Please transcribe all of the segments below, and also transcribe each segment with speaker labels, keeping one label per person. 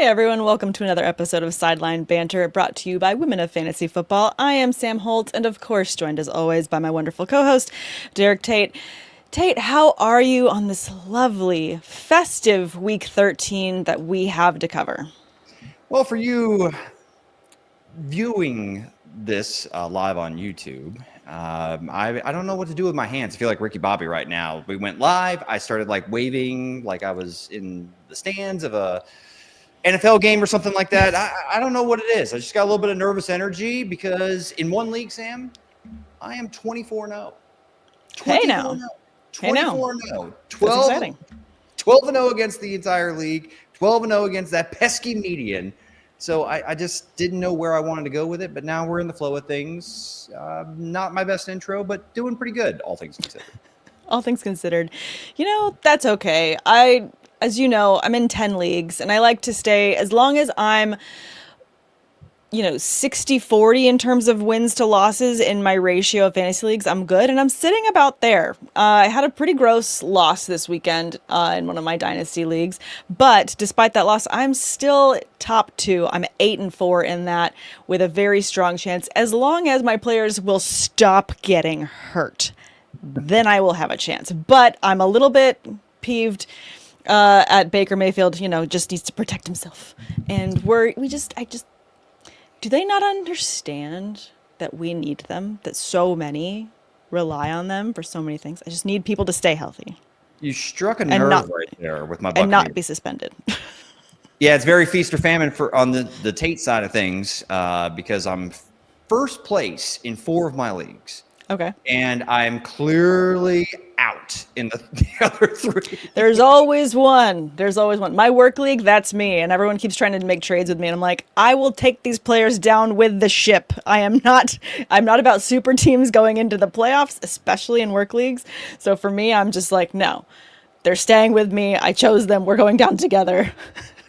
Speaker 1: everyone, welcome to another episode of Sideline Banter, brought to you by Women of Fantasy Football. I am Sam Holt, and of course, joined as always by my wonderful co-host, Derek Tate. Tate, how are you on this lovely, festive Week 13 that we have to cover?
Speaker 2: Well, for you viewing this live on YouTube, I don't know what to do with my hands. I feel like Ricky Bobby right now. We went live. I started waving like I was in the stands of a NFL game or something like that. I don't know what it is. I just got a little bit of nervous energy because in one league, Sam, I am 24-0.
Speaker 1: Hey now.
Speaker 2: 24-0. 12-0 against the entire league. 12-0 against that pesky median. So I just didn't know where I wanted to go with it, but now we're in the flow of things. Not my best intro, but doing pretty good, all things considered.
Speaker 1: All things considered. You know, that's okay. As you know, I'm in 10 leagues, and I like to stay, as long as I'm, 60-40 in terms of wins to losses in my ratio of fantasy leagues, I'm good, and I'm sitting about there. I had a pretty gross loss this weekend in one of my dynasty leagues, but despite that loss, I'm still top 2. I'm 8-4 in that, with a very strong chance, as long as my players will stop getting hurt. Then I will have a chance. But I'm a little bit peeved at Baker Mayfield, just needs to protect himself. And do they not understand that we need them, that so many rely on them for so many things? I just need people to stay healthy.
Speaker 2: You struck a nerve right there with my Buccaneers.
Speaker 1: And not be suspended.
Speaker 2: Yeah, it's very feast or famine on the Tate side of things because I'm first place in 4 of my leagues.
Speaker 1: Okay.
Speaker 2: And I'm clearly out in the other 3.
Speaker 1: There's always one. My work league, that's me. And everyone keeps trying to make trades with me. And I'm like, I will take these players down with the ship. I'm not about super teams going into the playoffs, especially in work leagues. So for me, I'm just like, no, they're staying with me. I chose them. We're going down together.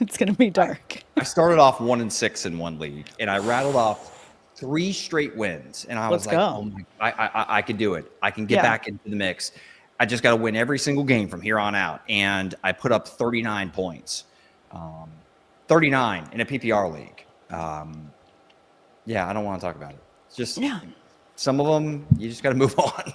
Speaker 1: It's going to be dark.
Speaker 2: I started off 1-6 in one league, and I rattled off 3 straight wins, and I was like, "Oh my! I can do it. I can get back into the mix. I just got to win every single game from here on out." And I put up 39 points, 39 in a PPR league. I don't want to talk about it. It's just some of them you just got to move on.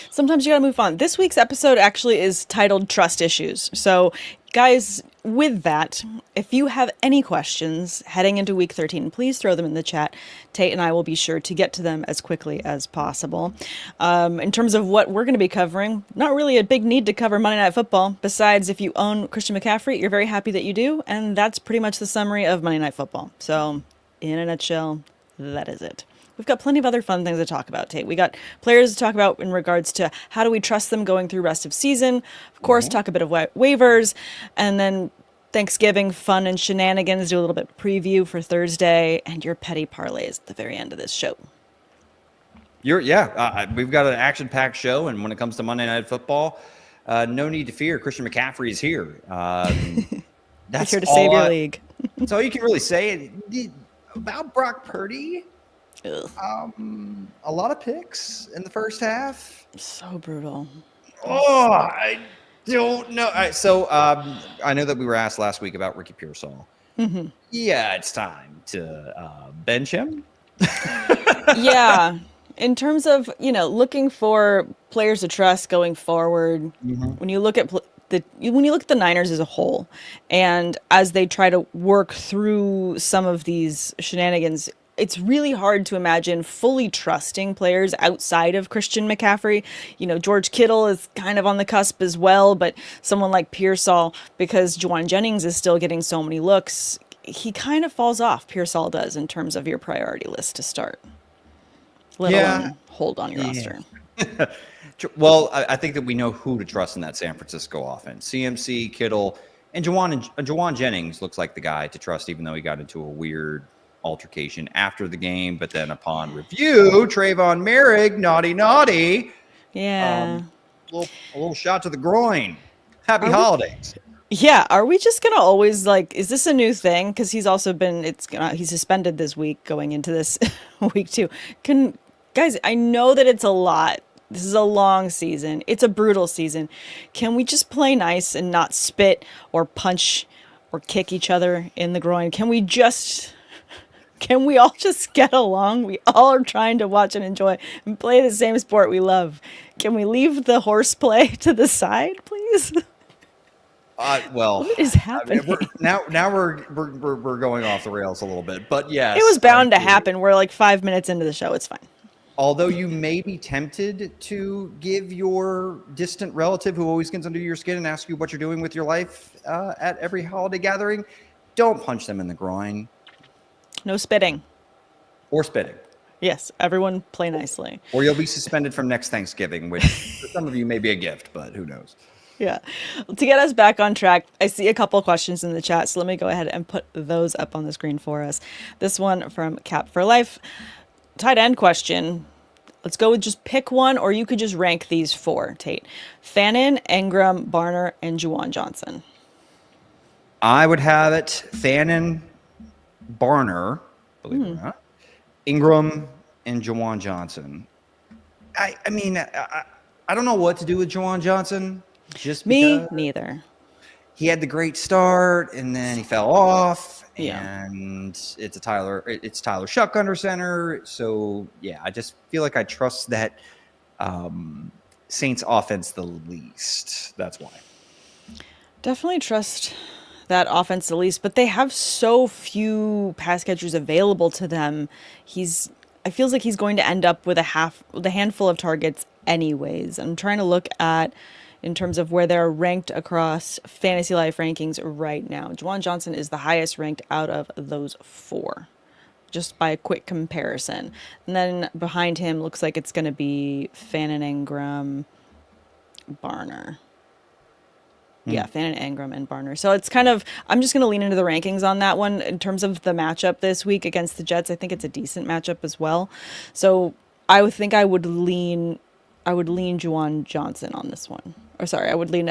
Speaker 1: Sometimes you got to move on. This week's episode actually is titled Trust Issues. So, guys, with that, if you have any questions heading into Week 13, please throw them in the chat. Tate and I will be sure to get to them as quickly as possible. In terms of what we're going to be covering, not really a big need to cover Monday Night Football. Besides, if you own Christian McCaffrey, you're very happy that you do. And that's pretty much the summary of Monday Night Football. So, in a nutshell, that is it. We've got plenty of other fun things to talk about, Tate. We got players to talk about in regards to how do we trust them going through rest of season. Of course, talk a bit of waivers, and then Thanksgiving fun and shenanigans, do a little bit of preview for Thursday, and your petty parlays at the very end of this show.
Speaker 2: We've got an action-packed show, and when it comes to Monday Night Football, no need to fear. Christian McCaffrey is here.
Speaker 1: He's here to save your league.
Speaker 2: That's all you can really say about Brock Purdy. A lot of picks in the first half.
Speaker 1: So brutal.
Speaker 2: Oh, I don't know. So I know that we were asked last week about Ricky Pearsall. Mm-hmm. Yeah, it's time to bench him.
Speaker 1: Yeah. In terms of, looking for players to trust going forward, when you look at the Niners as a whole, and as they try to work through some of these shenanigans, it's really hard to imagine fully trusting players outside of Christian McCaffrey. George Kittle is kind of on the cusp as well, but someone like Pearsall, because Juwan Jennings is still getting so many looks, he kind of falls off. Pearsall does in terms of your priority list to start, let alone hold on your roster.
Speaker 2: Well, I think that we know who to trust in that San Francisco offense. CMC, Kittle, and Juwan Jennings looks like the guy to trust, even though he got into a weird altercation after the game, but then upon review, Trayvon Merrick, naughty.
Speaker 1: Yeah.
Speaker 2: A little shot to the groin. Happy holidays.
Speaker 1: Yeah. Are we just going to always is this a new thing? Because he's also been, he's suspended this week going into this week too. Guys, I know that it's a lot. This is a long season. It's a brutal season. Can we just play nice and not spit or punch or kick each other in the groin. Can we all just get along? We all are trying to watch and enjoy and play the same sport we love. Can we leave the horseplay to the side, please?
Speaker 2: Well,
Speaker 1: what is happening?
Speaker 2: I mean, now we're going off the rails a little bit, but yes,
Speaker 1: it was bound to happen. We're like 5 minutes into the show. It's fine.
Speaker 2: Although you may be tempted to give your distant relative who always gets under your skin and ask you what you're doing with your life at every holiday gathering, don't punch them in the groin.
Speaker 1: No spitting.
Speaker 2: Or spitting.
Speaker 1: Yes, everyone play nicely.
Speaker 2: Or you'll be suspended from next Thanksgiving, which for some of you may be a gift, but who knows?
Speaker 1: Yeah. To get us back on track, I see a couple questions in the chat, so let me go ahead and put those up on the screen for us. This one from Cap for Life. Tight end question. Let's go with just pick one, or you could just rank these 4, Tate. Fannin, Ingram, Barner, and Juwan Johnson.
Speaker 2: I would have it Fannin, Barner, believe it or not, Ingram, and Juwan Johnson. I mean, I don't know what to do with Juwan Johnson. Just
Speaker 1: me neither.
Speaker 2: He had the great start, and then he fell off.
Speaker 1: Yeah.
Speaker 2: And it's Tyler Shuck under center. So yeah, I just feel like I trust that Saints offense the least. That's why.
Speaker 1: Definitely trust that offense the least, but they have so few pass catchers available to them. I feels like he's going to end up with a handful of targets anyways. I'm trying to look at in terms of where they're ranked across Fantasy Life rankings right now. Juwan Johnson is the highest ranked out of those 4, just by a quick comparison. And then behind him, looks like it's going to be Fannin, Ingram, Barner. Yeah, Fannin, Ingram, and Barner. So it's kind of, I'm just going to lean into the rankings on that one. In terms of the matchup this week against the Jets, I think it's a decent matchup as well. So I would think I would lean Juwan Johnson on this one. Or sorry, I would lean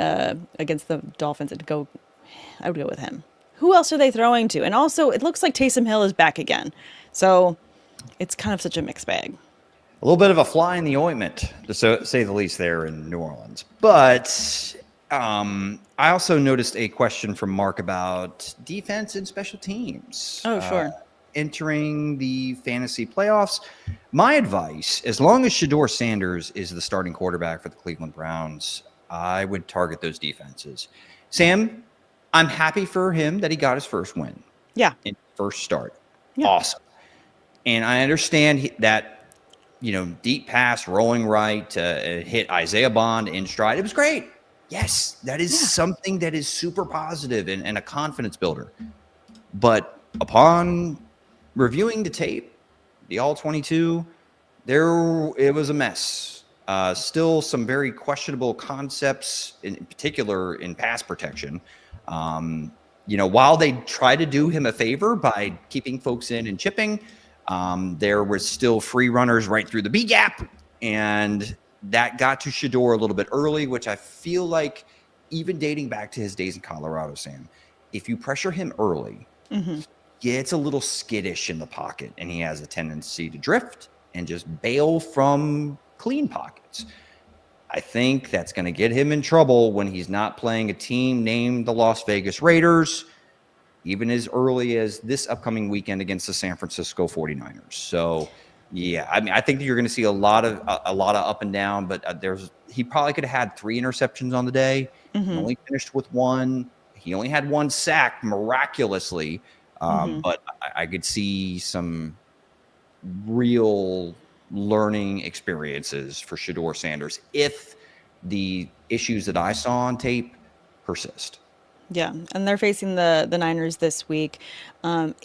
Speaker 1: against the Dolphins and I would go with him. Who else are they throwing to? And also, it looks like Taysom Hill is back again. So it's kind of such a mixed bag.
Speaker 2: A little bit of a fly in the ointment, to say the least, there in New Orleans. But I also noticed a question from Mark about defense and special teams.
Speaker 1: Oh, sure.
Speaker 2: Entering the fantasy playoffs. My advice, as long as Shedeur Sanders is the starting quarterback for the Cleveland Browns, I would target those defenses. Sam, I'm happy for him that he got his first win.
Speaker 1: Yeah.
Speaker 2: In first start.
Speaker 1: Yeah.
Speaker 2: Awesome. And I understand that, deep pass, rolling right, hit Isaiah Bond in stride. It was great. Yes, that is something that is super positive and a confidence builder. But upon reviewing the tape, the all-22, it was a mess. Still some very questionable concepts, in particular in pass protection. While they try to do him a favor by keeping folks in and chipping, there was still free runners right through the B gap, and that got to Shedeur a little bit early, which I feel like, even dating back to his days in Colorado, Sam, if you pressure him early, gets a little skittish in the pocket, and he has a tendency to drift and just bail from clean pockets. I think that's going to get him in trouble when he's not playing a team named the Las Vegas Raiders, even as early as this upcoming weekend against the San Francisco 49ers. So, yeah, I mean, I think you're going to see a lot of up and down, but he probably could have had 3 interceptions on the day. He only finished with 1. He only had 1 sack miraculously. But I could see some real learning experiences for Shedeur Sanders if the issues that I saw on tape persist.
Speaker 1: Yeah, and they're facing the Niners this week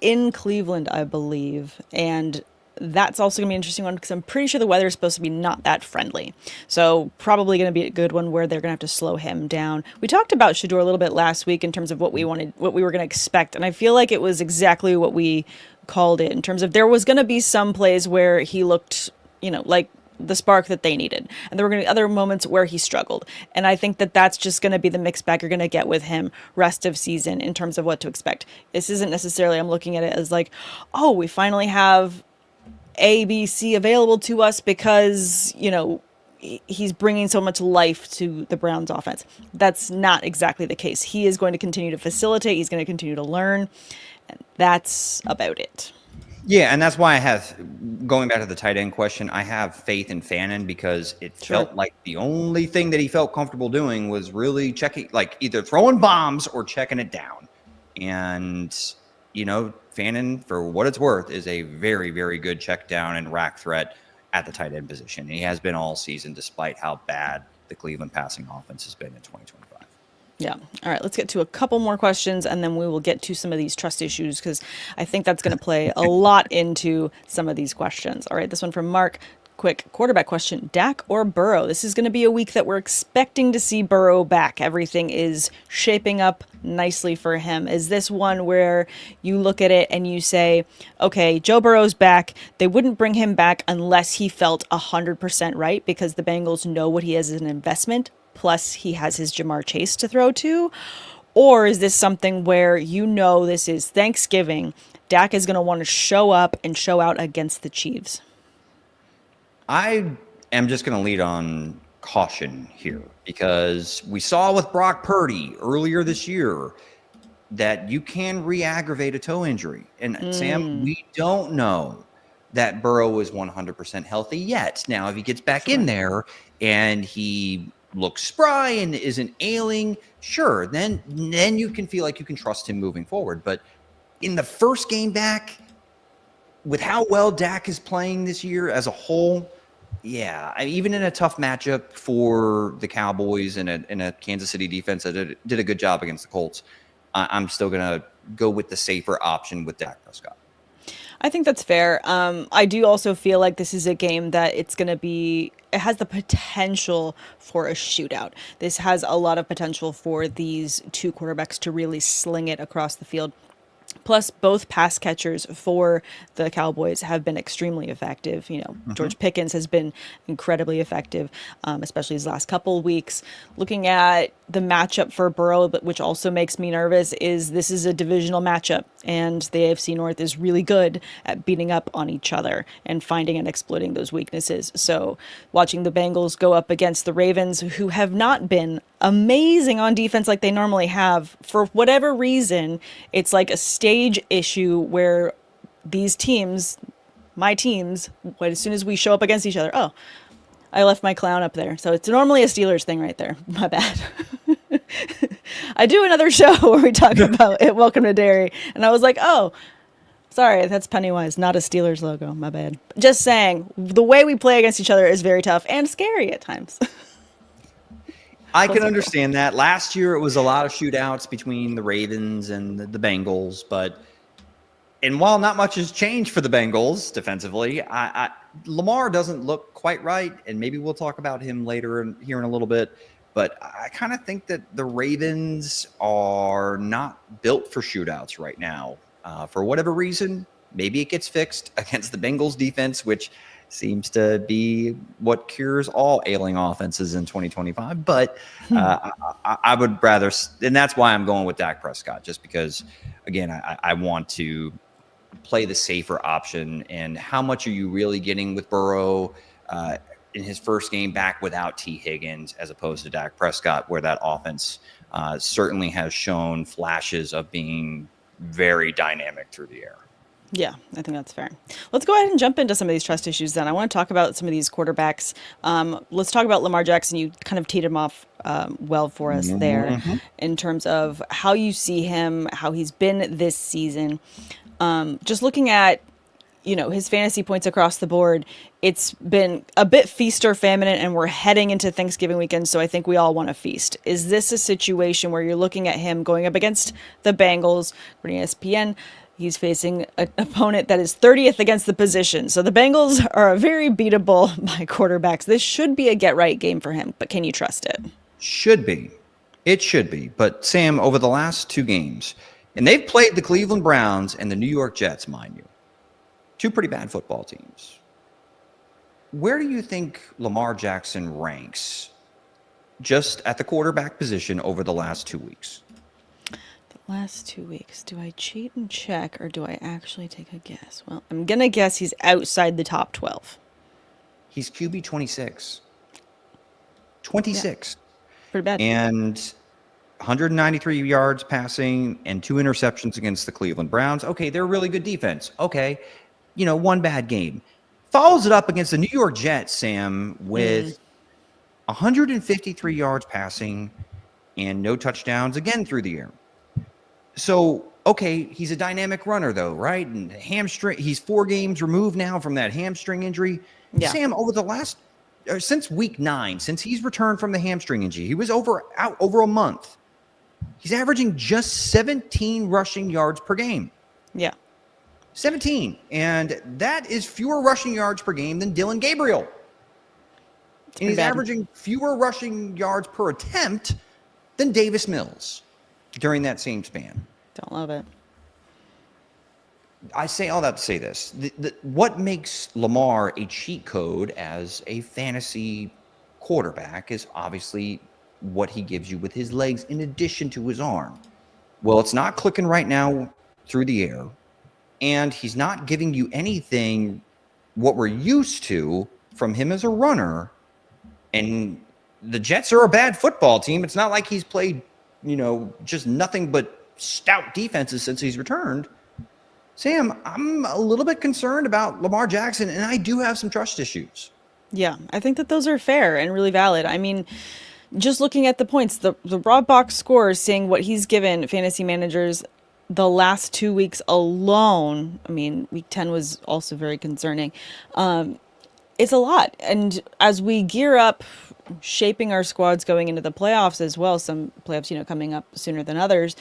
Speaker 1: in Cleveland, I believe. And that's also going to be an interesting one because I'm pretty sure the weather is supposed to be not that friendly. So probably going to be a good one where they're going to have to slow him down. We talked about Shedeur a little bit last week in terms of what we were going to expect. And I feel like it was exactly what we called it in terms of there was going to be some plays where he looked, like the spark that they needed. And there were going to be other moments where he struggled. And I think that that's just going to be the mixed bag you're going to get with him rest of season in terms of what to expect. This isn't necessarily, I'm looking at it as like, oh, we finally have A, B, C available to us because, he's bringing so much life to the Browns offense. That's not exactly the case. He is going to continue to facilitate. He's going to continue to learn. And that's about it.
Speaker 2: Yeah, and that's why I have, going back to the tight end question, I have faith in Fannin because it felt like the only thing that he felt comfortable doing was really checking, like either throwing bombs or checking it down. And, Fannin, for what it's worth, is a very, very good check down and rack threat at the tight end position. And he has been all season, despite how bad the Cleveland passing offense has been in 2025.
Speaker 1: Yeah. All right. Let's get to a couple more questions, and then we will get to some of these trust issues because I think that's going to play a lot into some of these questions. All right. This one from Mark. Quick quarterback question. Dak or Burrow? This is going to be a week that we're expecting to see Burrow back. Everything is shaping up nicely for him. Is this one where you look at it and you say, okay, Joe Burrow's back. They wouldn't bring him back unless he felt 100% right because the Bengals know what he has as an investment. Plus, he has his Jamar Chase to throw to? Or is this something where this is Thanksgiving, Dak is going to want to show up and show out against the Chiefs?
Speaker 2: I am just going to lead on caution here because we saw with Brock Purdy earlier this year that you can re-aggravate a toe injury. And Sam, we don't know that Burrow is 100% healthy yet. Now, if he gets back in there and he looks spry and isn't ailing, sure, then you can feel like you can trust him moving forward. But in the first game back, with how well Dak is playing this year as a whole, even in a tough matchup for the Cowboys and a Kansas City defense that did a good job against the Colts, I'm still going to go with the safer option with Dak Prescott.
Speaker 1: I think that's fair. I do also feel like this is a game that it has the potential for a shootout. This has a lot of potential for these two quarterbacks to really sling it across the field. Plus, both pass catchers for the Cowboys have been extremely effective. George Pickens has been incredibly effective, especially his last couple of weeks. Looking at the matchup for Burrow, which also makes me nervous, is this is a divisional matchup, and the AFC North is really good at beating up on each other and finding and exploiting those weaknesses. So watching the Bengals go up against the Ravens, who have not been amazing on defense like they normally have, for whatever reason, it's like a stage issue where these teams, my teams, as soon as we show up against each other, oh, I left my clown up there. So it's normally a Steelers thing right there. My bad. I do another show where we talk about it, Welcome to Derry, and I was like, oh, sorry, that's Pennywise, not a Steelers logo. My bad. Just saying, the way we play against each other is very tough and scary at times.
Speaker 2: I can understand that. Last year, it was a lot of shootouts between the Ravens and the Bengals. And while not much has changed for the Bengals defensively, Lamar doesn't look quite right. And maybe we'll talk about him later here in a little bit. But I kind of think that the Ravens are not built for shootouts right now. For whatever reason, maybe it gets fixed against the Bengals defense, which seems to be what cures all ailing offenses in 2025. But I would rather, and that's why I'm going with Dak Prescott, just because, again, I want to play the safer option. And how much are you really getting with Burrow in his first game back without T. Higgins, as opposed to Dak Prescott, where that offense certainly has shown flashes of being very dynamic through the air.
Speaker 1: Yeah, I think that's fair. Let's go ahead and jump into some of these trust issues then. I want to talk about some of these quarterbacks. Let's talk about Lamar Jackson. You kind of teed him off well for us there in terms of how you see him, how he's been this season. Just looking at, his fantasy points across the board, it's been a bit feast or famine, and we're heading into Thanksgiving weekend, so I think we all want to feast. Is this a situation where you're looking at him going up against the Bengals, according to ESPN? He's facing an opponent that is 30th against the position. So the Bengals are very beatable by quarterbacks. This should be a get-right game for him, but can you trust it?
Speaker 2: Should be. It should be. But, Sam, over the last two games, and they've played the Cleveland Browns and the New York Jets, mind you, two pretty bad football teams. Where do you think Lamar Jackson ranks just at the quarterback position over the last 2 weeks?
Speaker 1: Last 2 weeks. Do I cheat and check, or do I actually take a guess? Well, I'm going to guess he's outside the top 12.
Speaker 2: He's QB 26. 26th.
Speaker 1: Pretty bad.
Speaker 2: And 193 yards passing and 2 interceptions against the Cleveland Browns. Okay, they're a really good defense. Okay, one bad game. Follows it up against the New York Jets, Sam, with 153 yards passing and no touchdowns again through the air. So, okay, he's a dynamic runner, though, right? And hamstring, he's 4 games removed now from that hamstring injury. Yeah. Sam, over the since week 9, since he's returned from the hamstring injury, he was out over a month. He's averaging just 17 rushing yards per game.
Speaker 1: Yeah.
Speaker 2: 17. And that is fewer rushing yards per game than Dylan Gabriel. And he's averaging fewer rushing yards per attempt than Davis Mills during that same span.
Speaker 1: Don't love it.
Speaker 2: I say all that to say this. What makes Lamar a cheat code as a fantasy quarterback is obviously what he gives you with his legs in addition to his arm. Well, it's not clicking right now through the air, and he's not giving you anything what we're used to from him as a runner. And the Jets are a bad football team. It's not like he's played, just nothing but stout defenses since he's returned. Sam, I'm a little bit concerned about Lamar Jackson, and I do have some trust issues.
Speaker 1: Yeah, I think that those are fair and really valid. I mean, just looking at the points, the raw box score is saying what he's given fantasy managers the last 2 weeks alone. I mean, week 10 was also very concerning. It's a lot. And as we gear up, shaping our squads going into the playoffs as well, some playoffs, coming up sooner than others,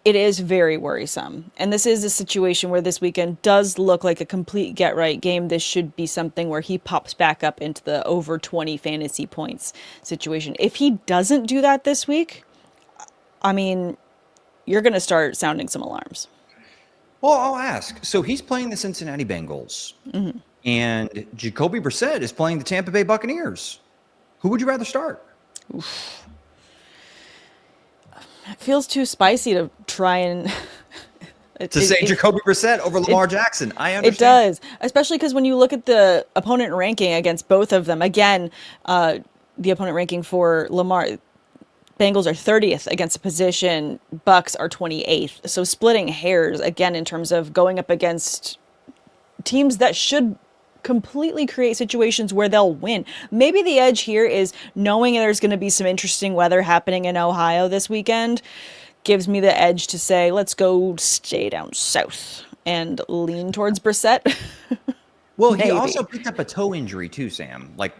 Speaker 1: it is very worrisome. And this is a situation where this weekend does look like a complete get-right game. This should be something where he pops back up into the over 20 fantasy points situation. If he doesn't do that this week, I mean, you're going to start sounding some alarms.
Speaker 2: Well, I'll ask. So he's playing the Cincinnati Bengals, and Jacoby Brissett is playing the Tampa Bay Buccaneers. Who would you rather start?
Speaker 1: Oof. It feels too spicy to try and
Speaker 2: say Jacoby Brissett over Lamar Jackson. I understand.
Speaker 1: It does, especially because when you look at the opponent ranking against both of them, again, the opponent ranking for Lamar, Bengals are 30th against the position, Bucks are 28th. So splitting hairs again in terms of going up against teams that should completely create situations where they'll win. Maybe the edge here is knowing there's going to be some interesting weather happening in Ohio this weekend gives me the edge to say, let's go stay down south and lean towards Brissett.
Speaker 2: Well, he also picked up a toe injury too, Sam. Like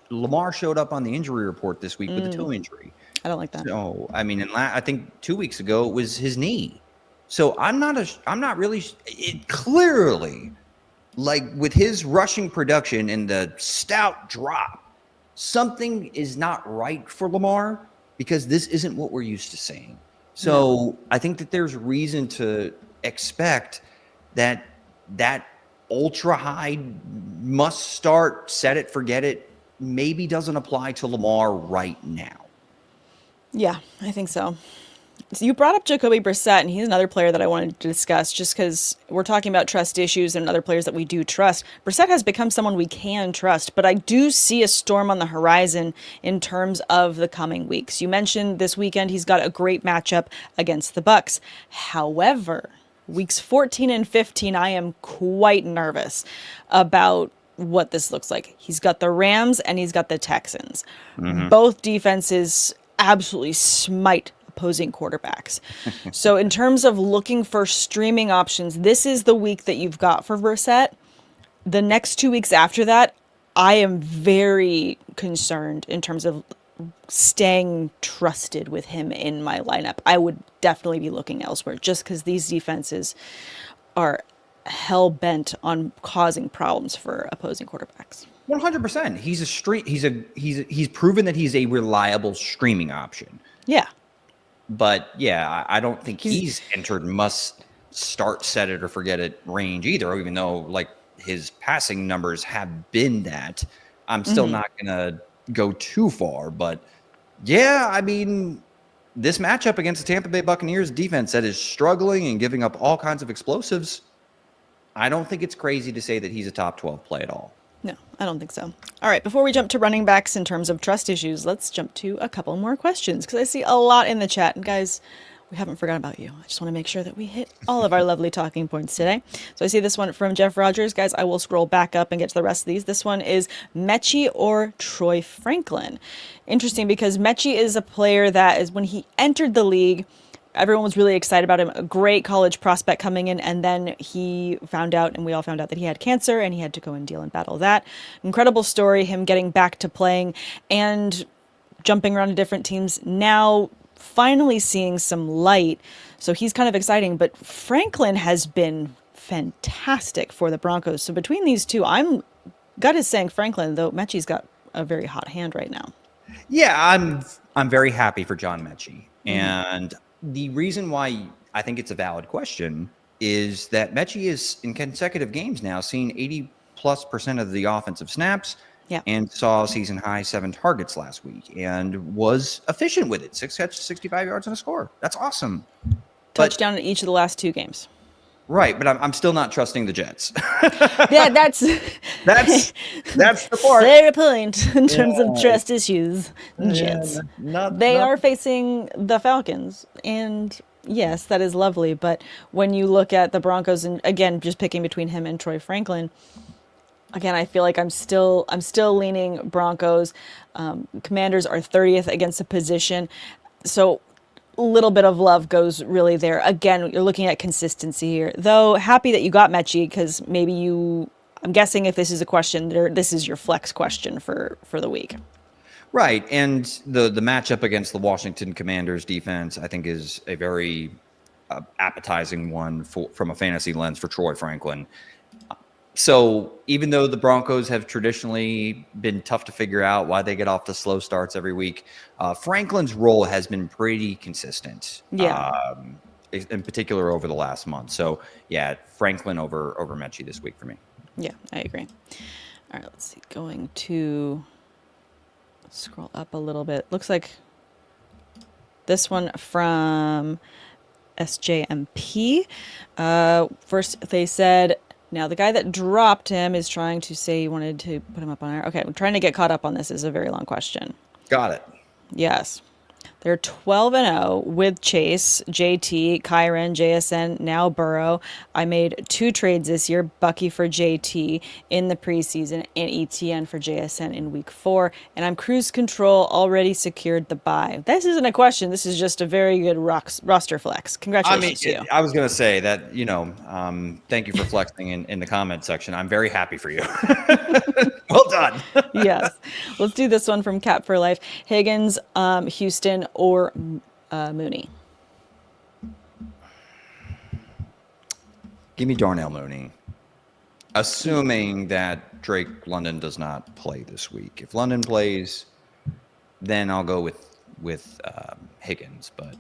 Speaker 2: Lamar showed up on the injury report this week with a toe injury.
Speaker 1: I don't like that.
Speaker 2: So, I mean, I think 2 weeks ago it was his knee. So I'm not really clearly, like with his rushing production and the stout drop, something is not right for Lamar because this isn't what we're used to seeing. So I think that there's reason to expect that ultra high must start, set it, forget it, maybe doesn't apply to Lamar right now.
Speaker 1: Yeah, I think so. So you brought up Jacoby Brissett, and he's another player that I wanted to discuss just because we're talking about trust issues and other players that we do trust. Brissett has become someone we can trust, but I do see a storm on the horizon in terms of the coming weeks. You mentioned this weekend he's got a great matchup against the Bucks. However, weeks 14 and 15, I am quite nervous about what this looks like. He's got the Rams and he's got the Texans. Both defenses absolutely smite opposing quarterbacks. So in terms of looking for streaming options, this is the week that you've got for Brissett. The next 2 weeks after that, I am very concerned in terms of staying trusted with him in my lineup. I would definitely be looking elsewhere just because these defenses are hell bent on causing problems for opposing quarterbacks.
Speaker 2: 100%. He's proven that he's a reliable streaming option.
Speaker 1: Yeah.
Speaker 2: But yeah, I don't think he's entered must start, set it or forget it range either, even though like his passing numbers have been that. I'm still not going to go too far, but yeah, I mean, this matchup against the Tampa Bay Buccaneers defense that is struggling and giving up all kinds of explosives, I don't think it's crazy to say that he's a top 12 play at all.
Speaker 1: No, I don't think so. All right, before we jump to running backs in terms of trust issues, let's jump to a couple more questions because I see a lot in the chat. And guys, we haven't forgotten about you. I just want to make sure that we hit all of our lovely talking points today. So I see this one from Jeff Rogers. Guys, I will scroll back up and get to the rest of these. This one is Mechie or Troy Franklin. Interesting because Mechie is a player that is when he entered the league, everyone was really excited about him. A great college prospect coming in, and then he found out, and we all found out that he had cancer, and he had to go and deal and battle that. Incredible story, him getting back to playing and jumping around to different teams. Now, finally seeing some light, so he's kind of exciting. But Franklin has been fantastic for the Broncos. So between these two, I'm gut is saying Franklin, though Mechie's got a very hot hand right now.
Speaker 2: Yeah, I'm very happy for John Mechie, and the reason why I think it's a valid question is that Mechie is in consecutive games now seeing 80+% of the offensive snaps and saw season high 7 targets last week and was efficient with it. 6 catches, 65 yards and a score. That's awesome.
Speaker 1: Touchdown in each of the last 2 games.
Speaker 2: Right, but I'm still not trusting the Jets.
Speaker 1: Yeah, that's
Speaker 2: the part.
Speaker 1: Fair point in terms of trust issues. Jets. They are facing the Falcons, and yes, that is lovely. But when you look at the Broncos, and again, just picking between him and Troy Franklin, again, I feel like I'm still leaning Broncos. Commanders are 30th against the position, so little bit of love goes really there. Again, you're looking at consistency here. Though happy that you got Mechie because I'm guessing if this is a question, this is your flex question for the week.
Speaker 2: Right, and the matchup against the Washington Commanders defense, I think, is a very appetizing one from a fantasy lens for Troy Franklin. So even though the Broncos have traditionally been tough to figure out why they get off to slow starts every week, Franklin's role has been pretty consistent. In particular over the last month. So yeah, Franklin over Mechie this week for me.
Speaker 1: Yeah, I agree. All right, let's see. Going to scroll up a little bit. Looks like this one from SJMP. First, they said, now the guy that dropped him is trying to say he wanted to put him up on air. Okay, I'm trying to get caught up on this. It's a very long question.
Speaker 2: Got it.
Speaker 1: Yes. They're 12-0 with Chase, JT, Kyron, JSN, now Burrow. I made 2 trades this year, Bucky for JT in the preseason and ETN for JSN in week 4. And I'm cruise control, already secured the bye. This isn't a question. This is just a very good roster flex. Congratulations to you.
Speaker 2: I was going to say that, thank you for flexing in the comment section. I'm very happy for you. Well done.
Speaker 1: Yes. Let's do this one from Cap for Life. Higgins, Houston, or Mooney?
Speaker 2: Give me Darnell Mooney. Assuming that Drake London does not play this week. If London plays, then I'll go with Higgins. But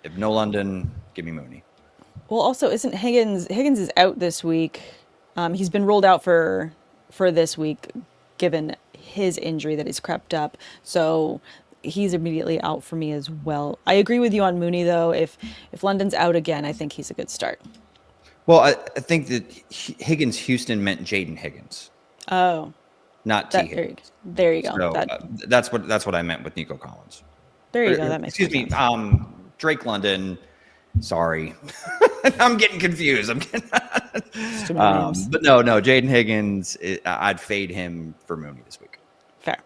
Speaker 2: if no London, give me Mooney.
Speaker 1: Well, also, isn't Higgins is out this week? He's been ruled out for this week, given his injury that has crept up. So he's immediately out for me as well. I agree with you on Mooney, though. If London's out again, I think he's a good start.
Speaker 2: Well, I think that Higgins Houston meant Jaden Higgins.
Speaker 1: Oh,
Speaker 2: not T. Higgins.
Speaker 1: There you go.
Speaker 2: So, that's what I meant with Nico Collins.
Speaker 1: There you go. That makes sense.
Speaker 2: Excuse me. Drake London. Sorry, I'm getting confused. But no, Jaden Higgins. I'd fade him for Mooney this week.
Speaker 1: Fair.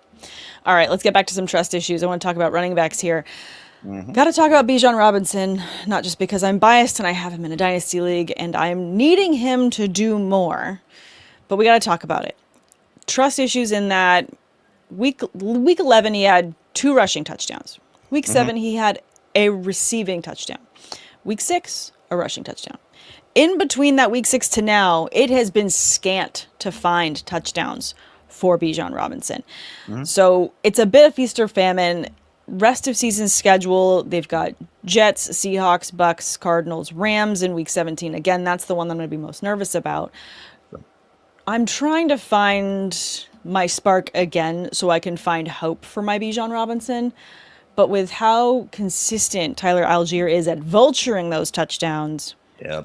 Speaker 1: All right, let's get back to some trust issues. I want to talk about running backs here. Got to talk about Bijan Robinson, not just because I'm biased and I have him in a dynasty league and I'm needing him to do more, but we got to talk about it. Trust issues in that week 11, he had 2 rushing touchdowns. Week 7, he had a receiving touchdown. Week 6, a rushing touchdown. In between that week 6 to now, it has been scant to find touchdowns for Bijan Robinson. So it's a bit of feast or famine. Rest of season schedule, they've got Jets, Seahawks, Bucks, Cardinals, Rams in week 17. Again, that's the one I'm going to be most nervous about. I'm trying to find my spark again so I can find hope for my Bijan Robinson. But with how consistent Tyler Algier is at vulturing those touchdowns,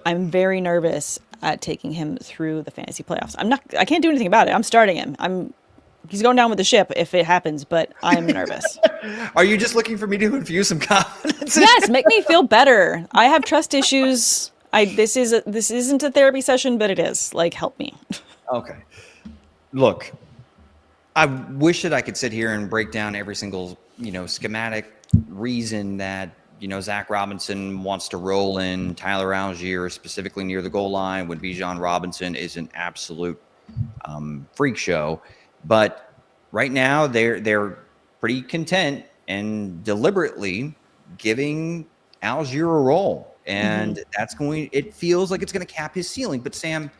Speaker 1: I'm very nervous. at taking him through the fantasy playoffs. I can't do anything about it. I'm starting him. He's going down with the ship if it happens, but I'm nervous.
Speaker 2: Are you just looking for me to infuse some confidence?
Speaker 1: Yes, make me feel better. I have trust issues. This isn't a therapy session, but it is. Like, help me.
Speaker 2: Okay. Look, I wish that I could sit here and break down every single, schematic reason that, Zach Robinson wants to roll in Tyler Algier specifically near the goal line when Bijan Robinson is an absolute freak show. But right now they're pretty content and deliberately giving Algier a role. And it feels like it's going to cap his ceiling. But Sam,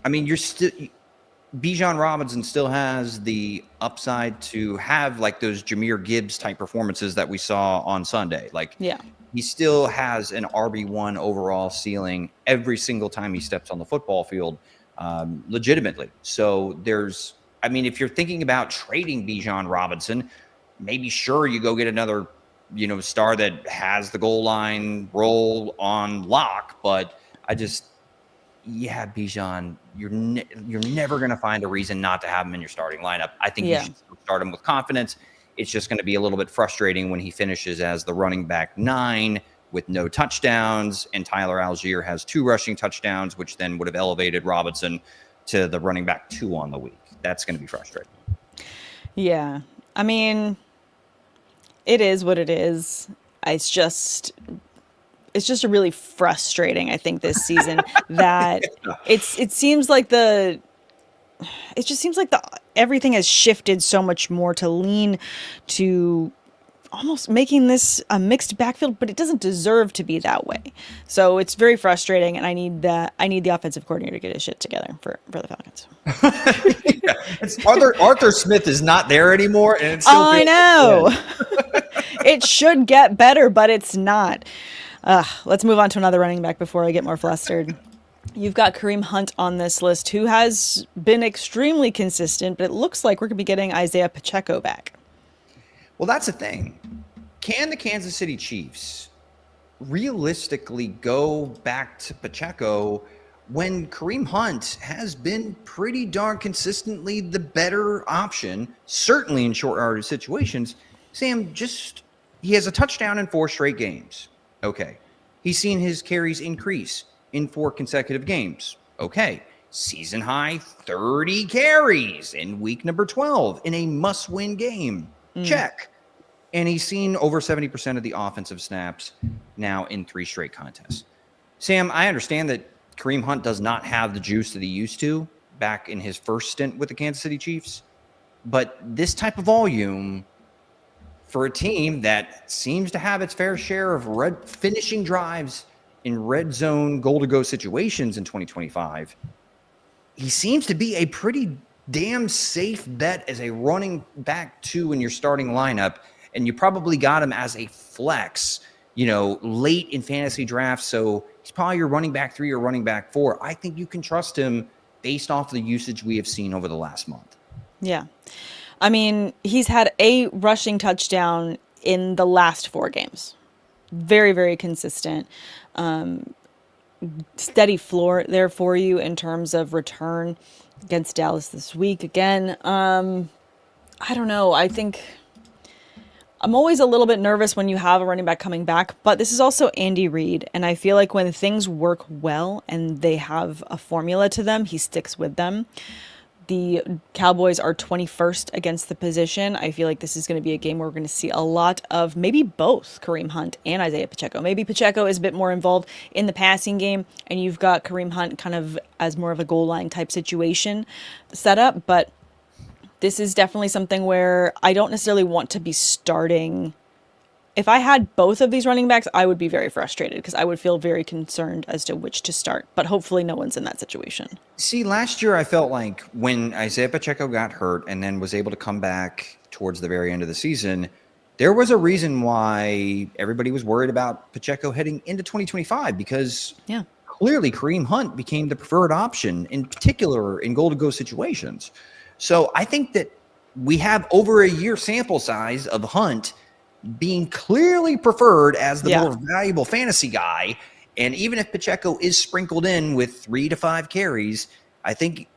Speaker 2: I mean, Bijan Robinson still has the upside to have like those Jahmyr Gibbs type performances that we saw on Sunday. Like, he still has an RB1 overall ceiling every single time he steps on the football field, legitimately. So if you're thinking about trading Bijan Robinson, maybe sure you go get another, star that has the goal line role on lock. But Bijan, you're never going to find a reason not to have him in your starting lineup. I think you should start him with confidence. It's just going to be a little bit frustrating when he finishes as the running back 9 with no touchdowns, and Tyler Algier has 2 rushing touchdowns, which then would have elevated Robinson to the running back 2 on the week. That's going to be frustrating.
Speaker 1: Yeah. I mean, it is what it is. It's just a really frustrating, I think, this season that it seems like everything has shifted so much more to lean to almost making this a mixed backfield, but it doesn't deserve to be that way. So it's very frustrating, and I need the offensive coordinator to get his shit together for the Falcons.
Speaker 2: Arthur Smith is not there anymore, and it's still
Speaker 1: I know. It should get better, but it's not. Let's move on to another running back before I get more flustered. You've got Kareem Hunt on this list, who has been extremely consistent, but it looks like we're going to be getting Isaiah Pacheco back.
Speaker 2: Well, that's the thing. Can the Kansas City Chiefs realistically go back to Pacheco when Kareem Hunt has been pretty darn consistently the better option, certainly in short-yardage situations? Sam, he has a touchdown in 4 straight games. Okay. He's seen his carries increase in 4 consecutive games. Okay. Season high 30 carries in week number 12 in a must-win game. Check. And he's seen over 70% of the offensive snaps now in 3 straight contests. Sam, I understand that Kareem Hunt does not have the juice that he used to back in his first stint with the Kansas City Chiefs. But this type of volume for a team that seems to have its fair share of finishing drives in red zone goal-to-go situations in 2025, he seems to be a pretty damn safe bet as a running back 2 in your starting lineup, and you probably got him as a flex, late in fantasy drafts, so he's probably your running back 3 or running back 4. I think you can trust him based off the usage we have seen over the last month. Yeah.
Speaker 1: I mean, he's had a rushing touchdown in the last 4 games. Very, very consistent. Steady floor there for you in terms of return against Dallas this week. Again, I don't know. I think I'm always a little bit nervous when you have a running back coming back, but this is also Andy Reid. And I feel like when things work well and they have a formula to them, he sticks with them. The Cowboys are 21st against the position. I feel like this is going to be a game where we're going to see a lot of maybe both Kareem Hunt and Isaiah Pacheco. Maybe Pacheco is a bit more involved in the passing game, and you've got Kareem Hunt kind of as more of a goal line type situation set up. But this is definitely something where I don't necessarily want to be starting. If I had both of these running backs, I would be very frustrated because I would feel very concerned as to which to start. But hopefully no one's in that situation.
Speaker 2: See, last year I felt like when Isaiah Pacheco got hurt and then was able to come back towards the very end of the season, there was a reason why everybody was worried about Pacheco heading into 2025 because clearly Kareem Hunt became the preferred option, in particular in goal-to-go situations. So I think that we have over a year sample size of Hunt being clearly preferred as the more valuable fantasy guy. And even if Pacheco is sprinkled in with 3 to 5 carries, I think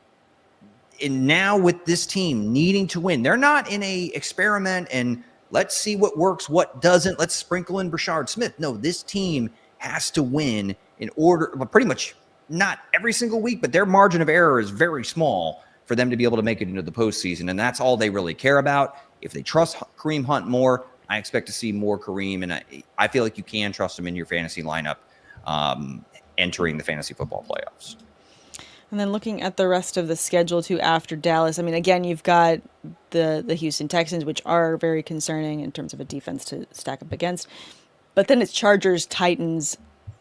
Speaker 2: now with this team needing to win, they're not in a experiment and let's see what works, what doesn't. Let's sprinkle in Brashard Smith. No, this team has to win in order, but pretty much not every single week, but their margin of error is very small for them to be able to make it into the postseason. And that's all they really care about. If they trust Kareem Hunt more, I expect to see more Kareem. And I feel like you can trust him in your fantasy lineup entering the fantasy football playoffs.
Speaker 1: And then looking at the rest of the schedule too after Dallas, I mean, again, you've got the Houston Texans, which are very concerning in terms of a defense to stack up against. But then it's Chargers, Titans,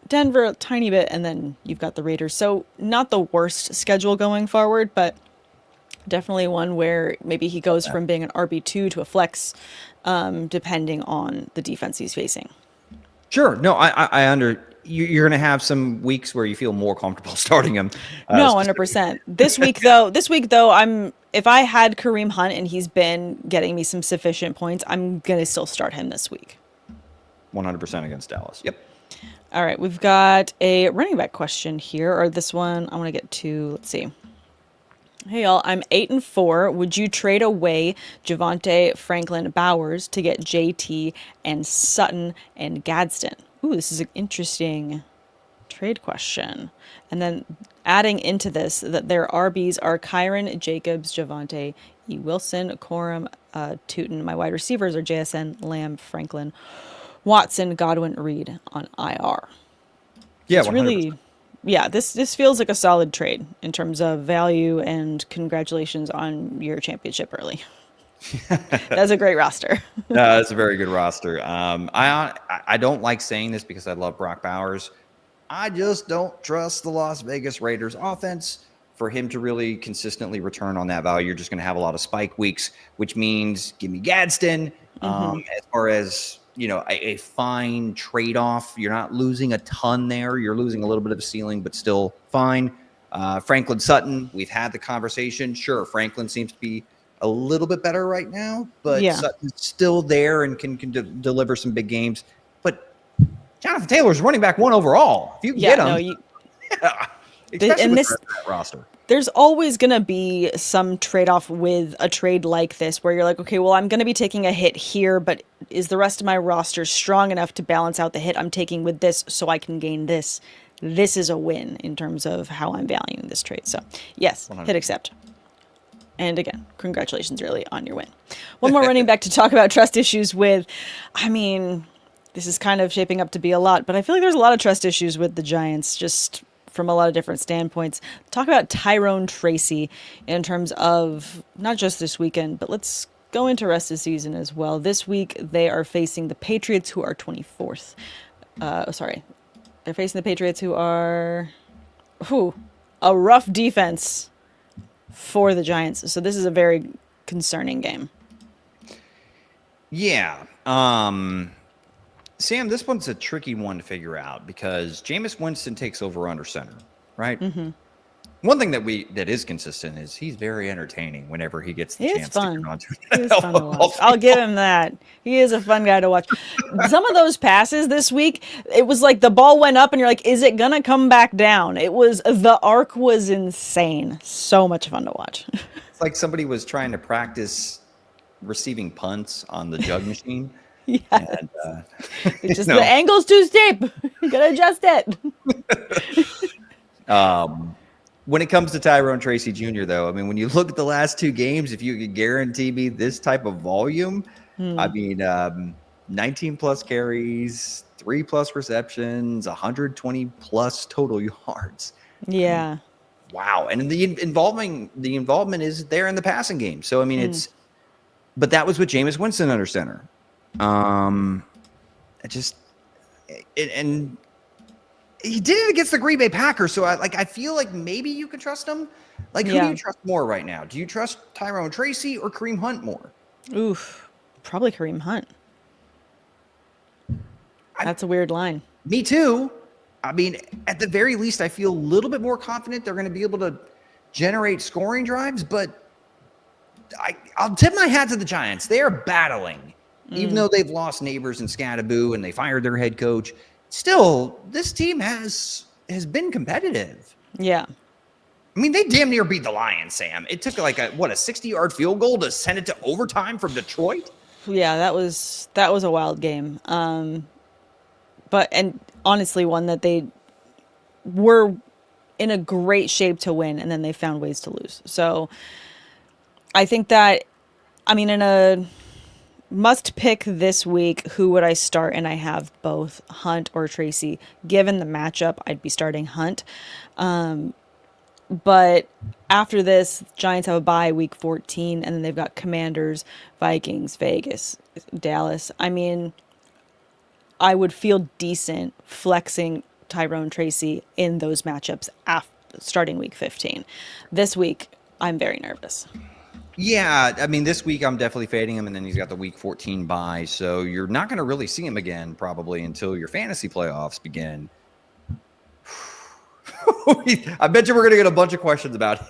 Speaker 1: Denver a tiny bit, and then you've got the Raiders. So not the worst schedule going forward, but definitely one where maybe he goes from being an RB2 to a flex, depending on the defense he's facing.
Speaker 2: Sure. No, you're going to have some weeks where you feel more comfortable starting him.
Speaker 1: No, 100%. This week though, if I had Kareem Hunt and he's been getting me some sufficient points, I'm going to still start him this week.
Speaker 2: 100% against Dallas. Yep.
Speaker 1: All right. We've got a running back question here, or this one I want to get to. Let's see. Hey y'all, I'm 8-4. Would you trade away Javonte, Franklin, Bowers to get JT and Sutton and Gadsden? Ooh, this is an interesting trade question. And then adding into this that their RBs are Kyron, Jacobs, Javonte, E. Wilson, Corum, Tootin. My wide receivers are JSN, Lamb, Franklin, Watson, Godwin, Reed on IR.
Speaker 2: Yeah,
Speaker 1: it's
Speaker 2: 100%.
Speaker 1: really... Yeah, this feels like a solid trade in terms of value, and congratulations on your championship early. That's a great roster.
Speaker 2: That's a very good roster. I don't like saying this because I love Brock Bowers. I just don't trust the Las Vegas Raiders offense for him to really consistently return on that value. You're just going to have a lot of spike weeks, which means give me Gadsden. As far as a fine trade-off. You're not losing a ton there. You're losing a little bit of a ceiling, but still fine. Franklin Sutton, we've had the conversation. Sure, Franklin seems to be a little bit better right now, but Sutton's still there and can deliver some big games. But Jonathan Taylor's running back 1 overall. If you can get him. Especially with that roster.
Speaker 1: There's always going to be some trade-off with a trade like this where you're like, okay, well, I'm going to be taking a hit here, but is the rest of my roster strong enough to balance out the hit I'm taking with this so I can gain this? This is a win in terms of how I'm valuing this trade. So, yes, 100%. Hit accept. And again, congratulations, really, on your win. One more running back to talk about trust issues with. I mean, this is kind of shaping up to be a lot, but I feel like there's a lot of trust issues with the Giants, just from a lot of different standpoints. Talk about Tyrone Tracy in terms of not just this weekend, but let's go into rest of the season as well. This week, they are facing the Patriots, who are 24th. They're facing the Patriots, who are a rough defense for the Giants. So this is a very concerning game.
Speaker 2: Yeah. Sam, this one's a tricky one to figure out because Jameis Winston takes over under center, right? Mm-hmm. One thing that is consistent is he's very entertaining whenever he gets the chance to get onto
Speaker 1: it. He is fun to watch. I'll give him that. He is a fun guy to watch. Some of those passes this week, it was like the ball went up and you're like, is it going to come back down? The arc was insane. So much fun to watch.
Speaker 2: It's like somebody was trying to practice receiving punts on the jug machine.
Speaker 1: Yes. And, the angle's too steep. You gotta adjust it.
Speaker 2: When it comes to Tyrone Tracy Jr., though, I mean, when you look at the last 2 games, if you could guarantee me this type of volume, I mean, 19 plus carries, 3 plus receptions, 120 plus total yards.
Speaker 1: Yeah.
Speaker 2: Wow. And the involvement is there in the passing game. So, I mean, but that was with Jameis Winston under center. And he did it against the Green Bay Packers, so I feel like maybe you could trust him. Like, who do you trust more right now? Do you trust Tyrone Tracy or Kareem Hunt more?
Speaker 1: Oof, probably Kareem Hunt. That's a weird line.
Speaker 2: Me too. I mean, at the very least, I feel a little bit more confident they're going to be able to generate scoring drives, but I'll tip my hat to the Giants. They are battling. Even though they've lost Neighbors and Scattaboo and they fired their head coach, it still, this team has been competitive.
Speaker 1: Yeah.
Speaker 2: I mean, they damn near beat the Lions, Sam. It took like a 60-yard field goal to send it to overtime from Detroit.
Speaker 1: Yeah, that was a wild game. But honestly, one that they were in a great shape to win, and then they found ways to lose. So I think that, I mean, in a must pick this week, who would I start? And I have both Hunt or Tracy. Given the matchup, I'd be starting Hunt. But after this, Giants have a bye week 14, and then they've got Commanders, Vikings, Vegas, Dallas. I mean, I would feel decent flexing Tyrone Tracy in those matchups starting week 15. This week, I'm very nervous.
Speaker 2: Yeah, I mean, this week I'm definitely fading him, and then he's got the week 14 bye, so you're not going to really see him again probably until your fantasy playoffs begin. I bet you we're going to get a bunch of questions about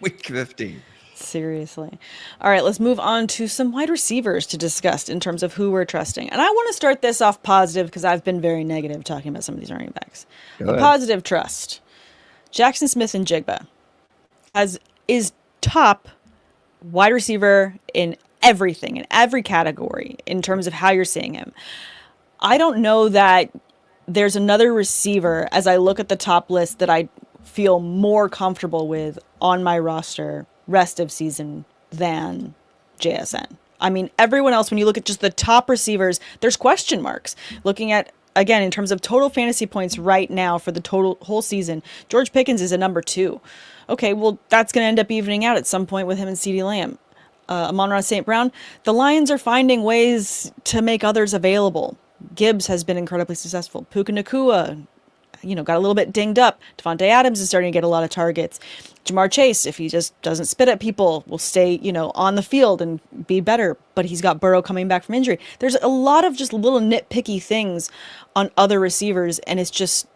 Speaker 2: week 15.
Speaker 1: Seriously. All right, let's move on to some wide receivers to discuss in terms of who we're trusting. And I want to start this off positive because I've been very negative talking about some of these running backs. A positive trust. Jaxon Smith-Njigba is top wide receiver in everything, in every category, in terms of how you're seeing him. I don't know that there's another receiver, as I look at the top list, that I feel more comfortable with on my roster rest of season than JSN. I mean, everyone else, when you look at just the top receivers, there's question marks. Looking at, again, in terms of total fantasy points right now for the whole season, George Pickens is a number 2. Okay, well, that's going to end up evening out at some point with him and CeeDee Lamb. Amon-Ra St. Brown, the Lions are finding ways to make others available. Gibbs has been incredibly successful. Puka Nacua, got a little bit dinged up. Devontae Adams is starting to get a lot of targets. Jamar Chase, if he just doesn't spit at people, will stay, on the field and be better. But he's got Burrow coming back from injury. There's a lot of just little nitpicky things on other receivers, and it's just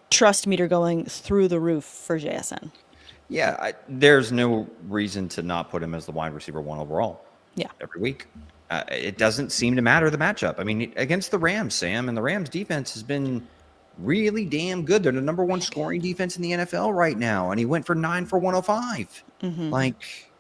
Speaker 1: trust meter going through the roof for JSN.
Speaker 2: Yeah, there's no reason to not put him as the wide receiver 1 overall.
Speaker 1: Yeah,
Speaker 2: every week. It doesn't seem to matter the matchup. I mean, against the Rams, Sam, and the Rams defense has been really damn good. They're the number 1 scoring defense in the NFL right now, and he went for 9 for 105. Mm-hmm. Like,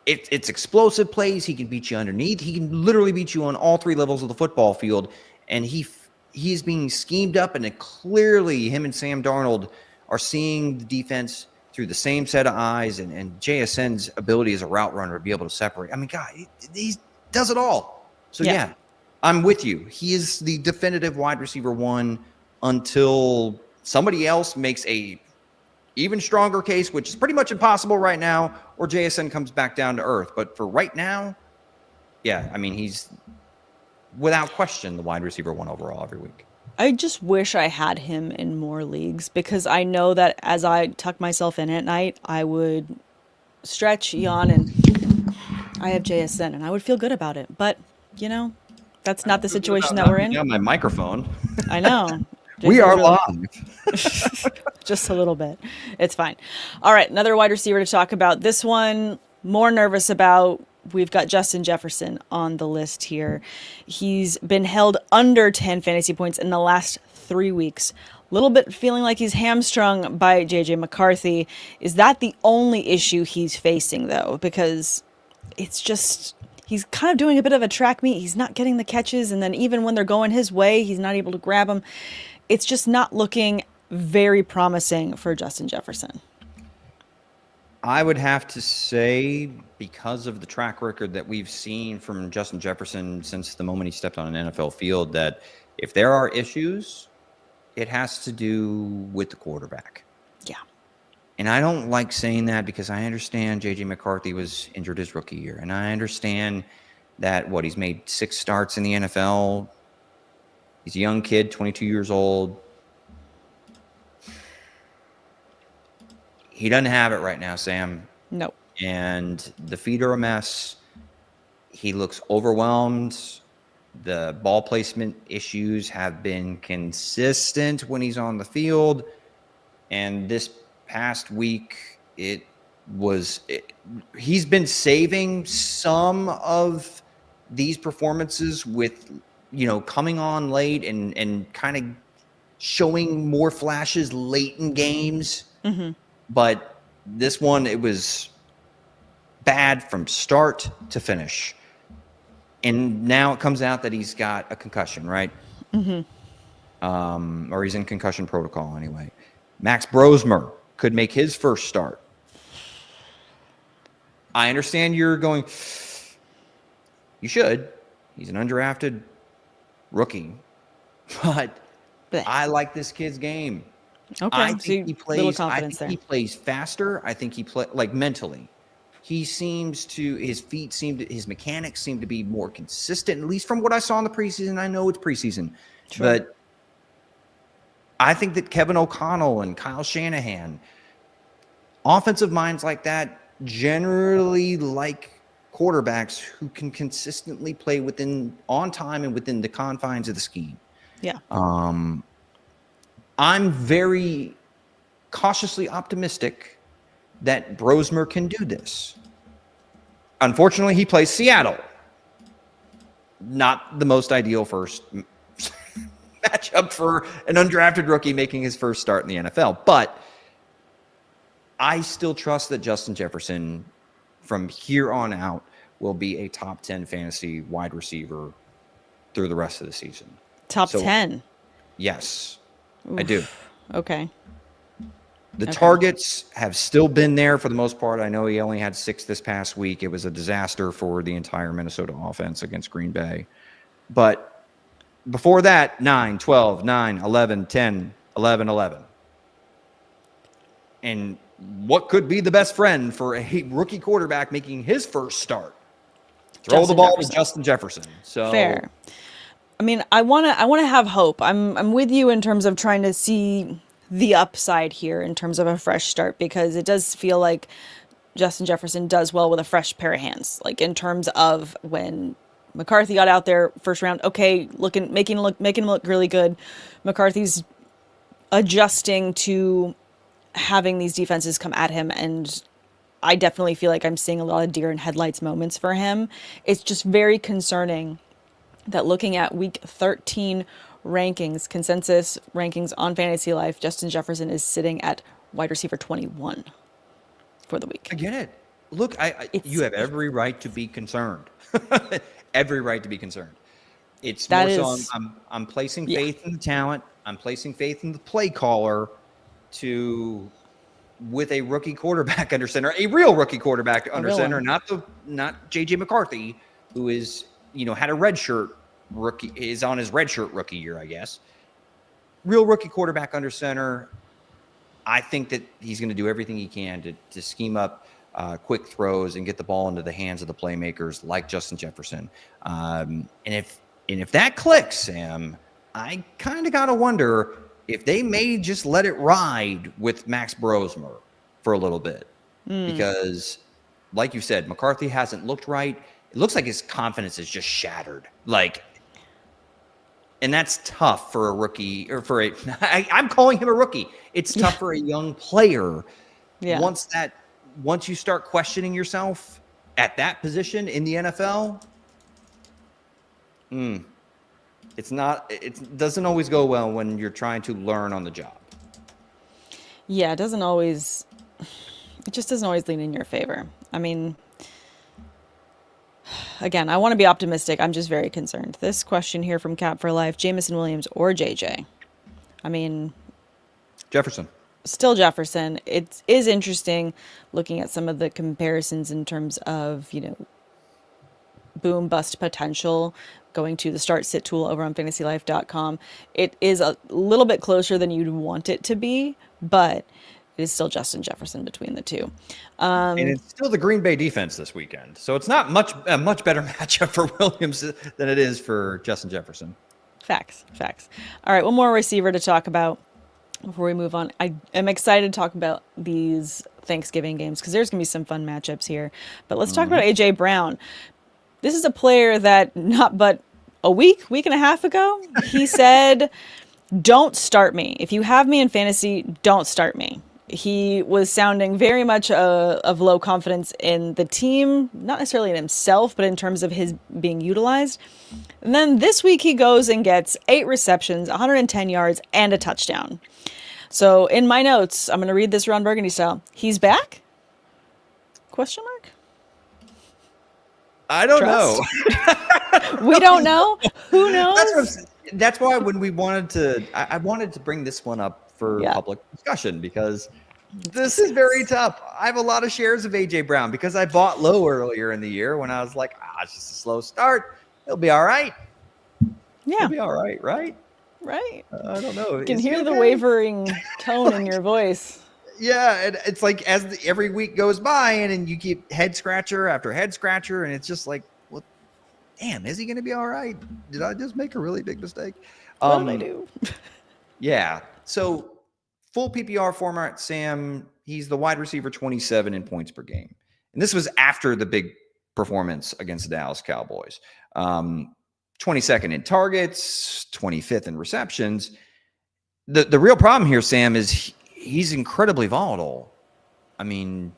Speaker 2: it's explosive plays. He can beat you underneath. He can literally beat you on all 3 levels of the football field, and he's being schemed up, and clearly him and Sam Darnold are seeing the defense through the same set of eyes, and JSN's ability as a route runner to be able to separate. I mean, God, he does it all. So, yeah, I'm with you. He is the definitive wide receiver 1 until somebody else makes a even stronger case, which is pretty much impossible right now, or JSN comes back down to earth. But for right now, yeah, I mean, he's without question the wide receiver 1 overall every week.
Speaker 1: I just wish I had him in more leagues, because I know that as I tuck myself in at night, I would stretch, yawn, and I have JSN, and I would feel good about it. But, that's not the situation that we're in.
Speaker 2: Yeah, my microphone.
Speaker 1: I know.
Speaker 2: We are live.
Speaker 1: Just a little bit. It's fine. All right, another wide receiver to talk about. This one, more nervous about. We've got Justin Jefferson on the list here. He's been held under 10 fantasy points in the last 3 weeks. A little bit feeling like he's hamstrung by JJ McCarthy. Is that the only issue he's facing, though? Because it's just, he's kind of doing a bit of a track meet. He's not getting the catches, and then even when they're going his way, he's not able to grab them. It's just not looking very promising for Justin Jefferson.
Speaker 2: I would have to say, because of the track record that we've seen from Justin Jefferson since the moment he stepped on an NFL field, that if there are issues, it has to do with the quarterback.
Speaker 1: Yeah.
Speaker 2: And I don't like saying that because I understand J.J. McCarthy was injured his rookie year. And I understand that, he's made 6 starts in the NFL. He's a young kid, 22 years old. He doesn't have it right now, Sam.
Speaker 1: Nope.
Speaker 2: And the feet are a mess. He looks overwhelmed. The ball placement issues have been consistent when he's on the field. And this past week, he's been saving some of these performances with coming on late and kind of showing more flashes late in games. Mm-hmm. But this one, it was bad from start to finish. And now it comes out that he's got a concussion, right? Mm-hmm. Or he's in concussion protocol anyway. Max Brosmer could make his first start. I understand you're going, you should. He's an undrafted rookie. But I like this kid's game.
Speaker 1: Okay.
Speaker 2: I think he plays.
Speaker 1: He
Speaker 2: plays faster. I think he play like mentally. He seems to his mechanics seem to be more consistent, at least from what I saw in the preseason. I know it's preseason, but I think that Kevin O'Connell and Kyle Shanahan, offensive minds like that, generally like quarterbacks who can consistently play on time and within the confines of the scheme.
Speaker 1: Yeah.
Speaker 2: I'm very cautiously optimistic that Brosmer can do this. Unfortunately, he plays Seattle. Not the most ideal first matchup for an undrafted rookie making his first start in the NFL. But I still trust that Justin Jefferson, from here on out, will be a top 10 fantasy wide receiver through the rest of the season.
Speaker 1: Top 10?
Speaker 2: Yes,
Speaker 1: Oof.
Speaker 2: I do.
Speaker 1: Okay.
Speaker 2: The targets have still been there for the most part. I know he only had 6 this past week. It was a disaster for the entire Minnesota offense against Green Bay. But before that, 9, 12, 9, 11, 10, 11, 11. And what could be the best friend for a rookie quarterback making his first start? Throw the ball to Justin Jefferson. So
Speaker 1: fair. I mean, I want to have hope. I'm with you in terms of trying to see the upside here in terms of a fresh start, because it does feel like Justin Jefferson does well with a fresh pair of hands. Like in terms of when McCarthy got out there first round, okay, making him look really good. McCarthy's adjusting to having these defenses come at him, and I definitely feel like I'm seeing a lot of deer in headlights moments for him. It's just very concerning that looking at week 13 rankings, consensus rankings on Fantasy Life, Justin Jefferson is sitting at wide receiver 21 for the week.
Speaker 2: I get it. Look, you have every right to be concerned. Every right to be concerned. It's more so I'm placing faith in the talent. I'm placing faith in the play caller with a rookie quarterback under center, a real rookie quarterback under center, not JJ McCarthy, who is, had a redshirt rookie, is on his redshirt rookie year, I guess. Real rookie quarterback under center. I think that he's going to do everything he can to scheme up quick throws and get the ball into the hands of the playmakers like Justin Jefferson. And if that clicks, Sam, I kind of got to wonder if they may just let it ride with Max Brosmer for a little bit. Because, like you said, McCarthy hasn't looked right. It looks like his confidence is just shattered. And that's tough for a rookie, or I'm calling him a rookie. It's tough for a young player. Yeah. Once you start questioning yourself at that position in the NFL, it doesn't always go well when you're trying to learn on the job.
Speaker 1: Yeah, it just doesn't always lean in your favor. I mean, again, I want to be optimistic. I'm just very concerned. This question here from Cap for Life, Jameson Williams or JJ? I mean,
Speaker 2: Jefferson.
Speaker 1: Still Jefferson. It is interesting looking at some of the comparisons in terms of, boom bust potential, going to the start sit tool over on fantasylife.com. It is a little bit closer than you'd want it to be, but it is still Justin Jefferson between the two.
Speaker 2: And it's still the Green Bay defense this weekend. So it's not a much better matchup for Williams than it is for Justin Jefferson.
Speaker 1: Facts. All right, one more receiver to talk about before we move on. I am excited to talk about these Thanksgiving games because there's going to be some fun matchups here. But let's talk about A.J. Brown. This is a player that not but a week and a half ago, he said, don't start me. If you have me in fantasy, don't start me. He was sounding very much of low confidence in the team, not necessarily in himself, but in terms of his being utilized. And then this week he goes and gets 8 receptions, 110 yards, and a touchdown. So in my notes, I'm going to read this Ron Burgundy style. He's back? Question mark?
Speaker 2: I don't know.
Speaker 1: We don't know. Who knows?
Speaker 2: That's why when we wanted to, I wanted to bring this one up for public discussion because this is very tough. I have a lot of shares of AJ Brown because I bought low earlier in the year when I was like, it's just a slow start. He'll be all right.
Speaker 1: Yeah.
Speaker 2: He'll be all right, right?
Speaker 1: Right.
Speaker 2: I don't know.
Speaker 1: You can hear the wavering tone in your voice.
Speaker 2: Yeah, and it's like as every week goes by and you keep head scratcher after head scratcher, and it's just like, well, damn, is he going to be all right? Did I just make a really big mistake?
Speaker 1: What did I do?
Speaker 2: Yeah. So full PPR format, Sam, he's the wide receiver 27 in points per game. And this was after the big performance against the Dallas Cowboys. 22nd in targets, 25th in receptions. The real problem here, Sam, is he's incredibly volatile. I mean,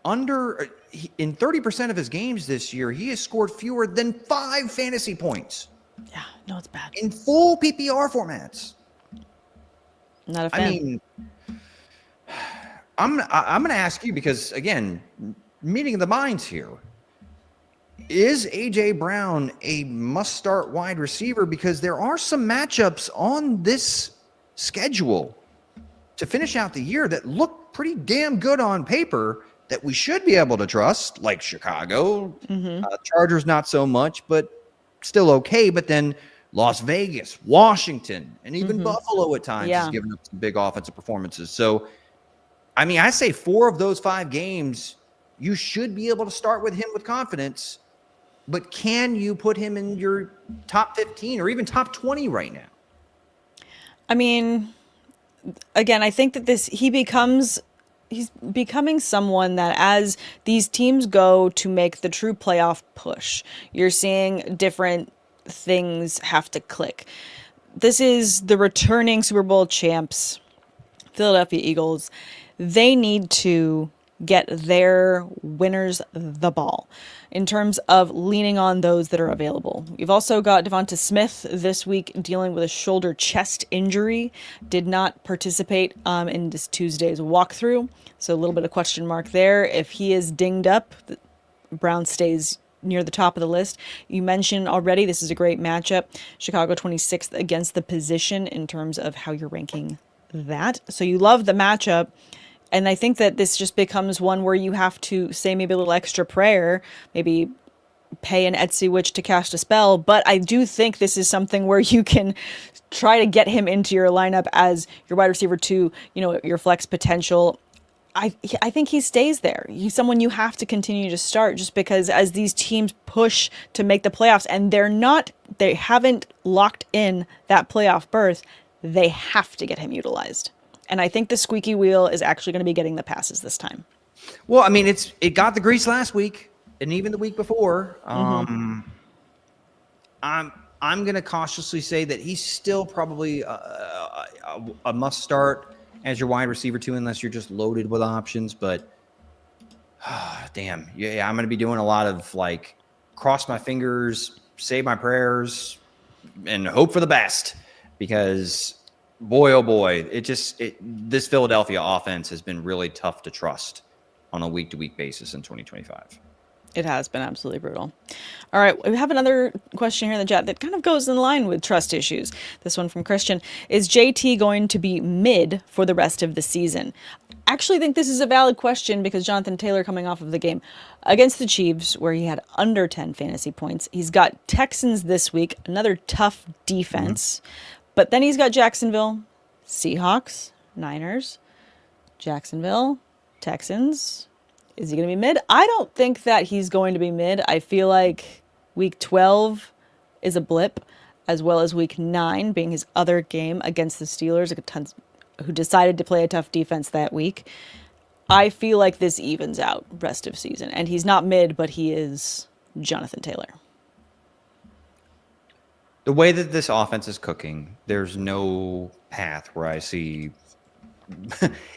Speaker 2: in 30% of his games this year, he has scored fewer than 5 fantasy points.
Speaker 1: Yeah, no, it's bad.
Speaker 2: In full PPR formats.
Speaker 1: Not a fan.
Speaker 2: I mean, I'm going to ask you because, again, meeting of the minds here. Is A.J. Brown a must-start wide receiver? Because there are some matchups on this schedule to finish out the year that look pretty damn good on paper that we should be able to trust, like Chicago. Chargers not so much, but still okay. But then Las Vegas, Washington, and even Buffalo at times has given up some big offensive performances. So, I mean, I say 4 of those 5 games, you should be able to start with him with confidence. But can you put him in your top 15 or even top 20 right now?
Speaker 1: I mean, again, I think that he's becoming someone that as these teams go to make the true playoff push, you're seeing different things have to click. This is the returning Super Bowl champs, Philadelphia Eagles. They need to get their winners the ball in terms of leaning on those that are available. You've also got Devonta Smith this week dealing with a shoulder chest injury. Did not participate in this Tuesday's walkthrough. So a little bit of question mark there. If he is dinged up, Brown stays near the top of the list. You mentioned already, this is a great matchup. Chicago 26th against the position in terms of how you're ranking that. So you love the matchup. And I think that this just becomes one where you have to say maybe a little extra prayer, maybe pay an Etsy witch to cast a spell. But I do think this is something where you can try to get him into your lineup as your wide receiver 2, your flex potential. I think he stays there. He's someone you have to continue to start just because as these teams push to make the playoffs and they haven't locked in that playoff berth, they have to get him utilized. And I think the squeaky wheel is actually going to be getting the passes this time.
Speaker 2: Well, I mean, it got the grease last week and even the week before. I'm going to cautiously say that he's still probably a must start as your wide receiver 2, unless you're just loaded with options. But damn, yeah, I'm going to be doing a lot of like cross my fingers, say my prayers, and hope for the best because. Boy, oh boy, this Philadelphia offense has been really tough to trust on a week-to-week basis in 2025.
Speaker 1: It has been absolutely brutal. All right, we have another question here in the chat that kind of goes in line with trust issues. This one from Christian. Is JT going to be mid for the rest of the season? I actually think this is a valid question because Jonathan Taylor coming off of the game against the Chiefs where he had under 10 fantasy points. He's got Texans this week, another tough defense. But then he's got Jacksonville, Seahawks, Niners, Jacksonville, Texans. Is he going to be mid? I don't think that he's going to be mid. I feel like week 12 is a blip, as well as week 9 being his other game against the Steelers, who decided to play a tough defense that week. I feel like this evens out rest of season. And he's not mid, but he is Jonathan Taylor.
Speaker 2: The way that this offense is cooking, there's no path where I see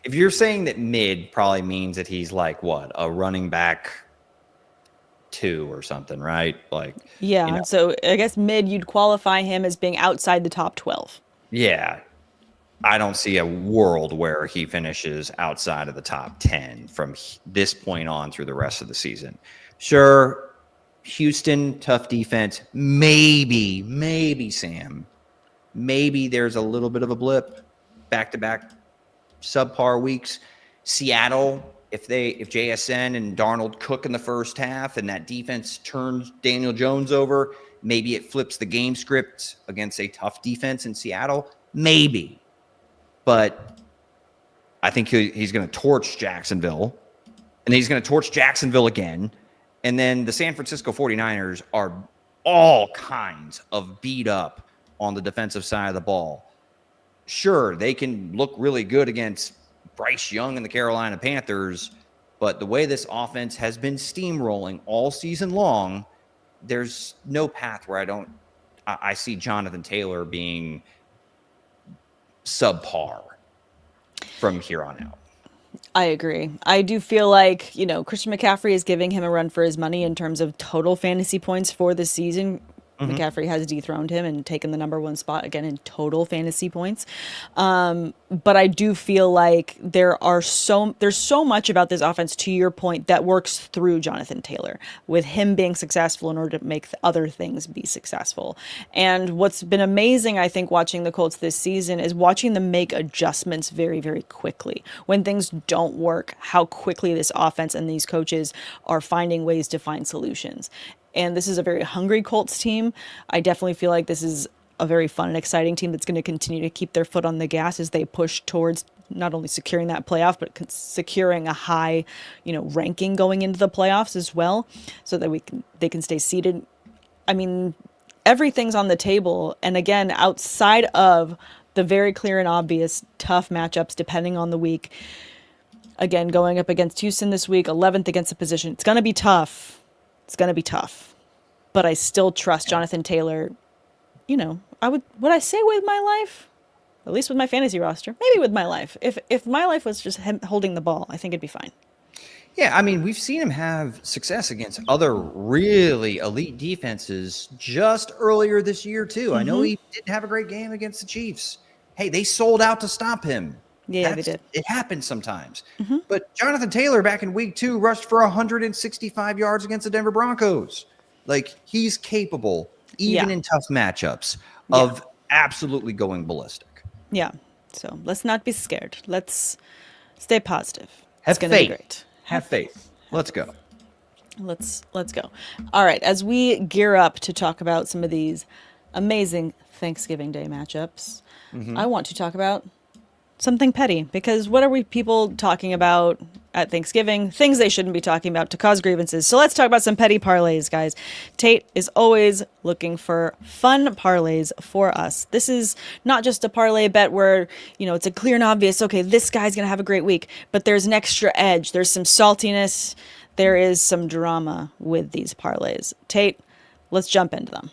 Speaker 2: if you're saying that mid probably means that he's like what, a running back 2 or something, right? Like,
Speaker 1: yeah. So I guess mid, you'd qualify him as being outside the top 12.
Speaker 2: Yeah. I don't see a world where he finishes outside of the top 10 from this point on through the rest of the season. Sure, Houston, tough defense. Maybe, Sam. Maybe there's a little bit of a blip, back-to-back subpar weeks. Seattle, if JSN and Darnold cook in the first half and that defense turns Daniel Jones over, maybe it flips the game script against a tough defense in Seattle. Maybe. But I think he's going to torch Jacksonville, and he's going to torch Jacksonville again. And then the San Francisco 49ers are all kinds of beat up on the defensive side of the ball. Sure, they can look really good against Bryce Young and the Carolina Panthers, but the way this offense has been steamrolling all season long, there's no path where I see Jonathan Taylor being subpar from here on out.
Speaker 1: I agree. I do feel like, Christian McCaffrey is giving him a run for his money in terms of total fantasy points for the season. McCaffrey has dethroned him and taken the number 1 spot again in total fantasy points. But I do feel like there's so much about this offense, to your point, that works through Jonathan Taylor, with him being successful in order to make other things be successful. And what's been amazing, I think, watching the Colts this season is watching them make adjustments very, very quickly. When things don't work, how quickly this offense and these coaches are finding ways to find solutions. And this is a very hungry Colts team. I definitely feel like this is a very fun and exciting team that's going to continue to keep their foot on the gas as they push towards not only securing that playoff, but securing a high, ranking going into the playoffs as well, so that they can stay seated. I mean, everything's on the table. And again, outside of the very clear and obvious tough matchups, depending on the week, again, going up against Houston this week, 11th against the position, it's going to be tough. It's going to be tough, but I still trust Jonathan Taylor. Would I say with my life, at least with my fantasy roster, maybe with my life. If my life was just him holding the ball, I think it'd be fine.
Speaker 2: Yeah, I mean, we've seen him have success against other really elite defenses just earlier this year too. I know he didn't have a great game against the Chiefs. Hey, they sold out to stop him.
Speaker 1: Yeah, they did.
Speaker 2: It happens sometimes. But Jonathan Taylor back in week 2 rushed for 165 yards against the Denver Broncos. Like, he's capable, even in tough matchups, of absolutely going ballistic.
Speaker 1: Yeah. So let's not be scared. Let's stay positive.
Speaker 2: Have
Speaker 1: it's going to be great.
Speaker 2: Have faith. Let's go.
Speaker 1: Let's go. All right. As we gear up to talk about some of these amazing Thanksgiving Day matchups, I want to talk about something petty, because what are we people talking about at Thanksgiving? Things they shouldn't be talking about to cause grievances. So let's talk about some petty parlays, guys. Tate is always looking for fun parlays for us. This is not just a parlay bet where, it's a clear and obvious, okay, this guy's going to have a great week, but there's an extra edge. There's some saltiness. There is some drama with these parlays. Tate, let's jump into them.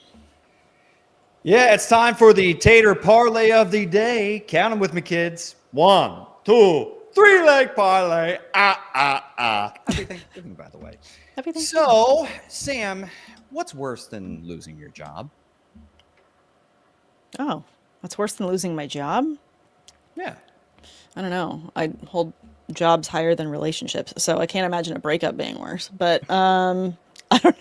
Speaker 2: Yeah, it's time for the Tater Parlay of the day. Count them with me, kids. 1, 2, 3-leg parlay. Happy Thanksgiving, by the way.
Speaker 1: Happy Thanksgiving.
Speaker 2: So, Sam, what's worse than losing your job?
Speaker 1: Oh, what's worse than losing my job?
Speaker 2: Yeah.
Speaker 1: I don't know. I hold jobs higher than relationships, so I can't imagine a breakup being worse. But I don't.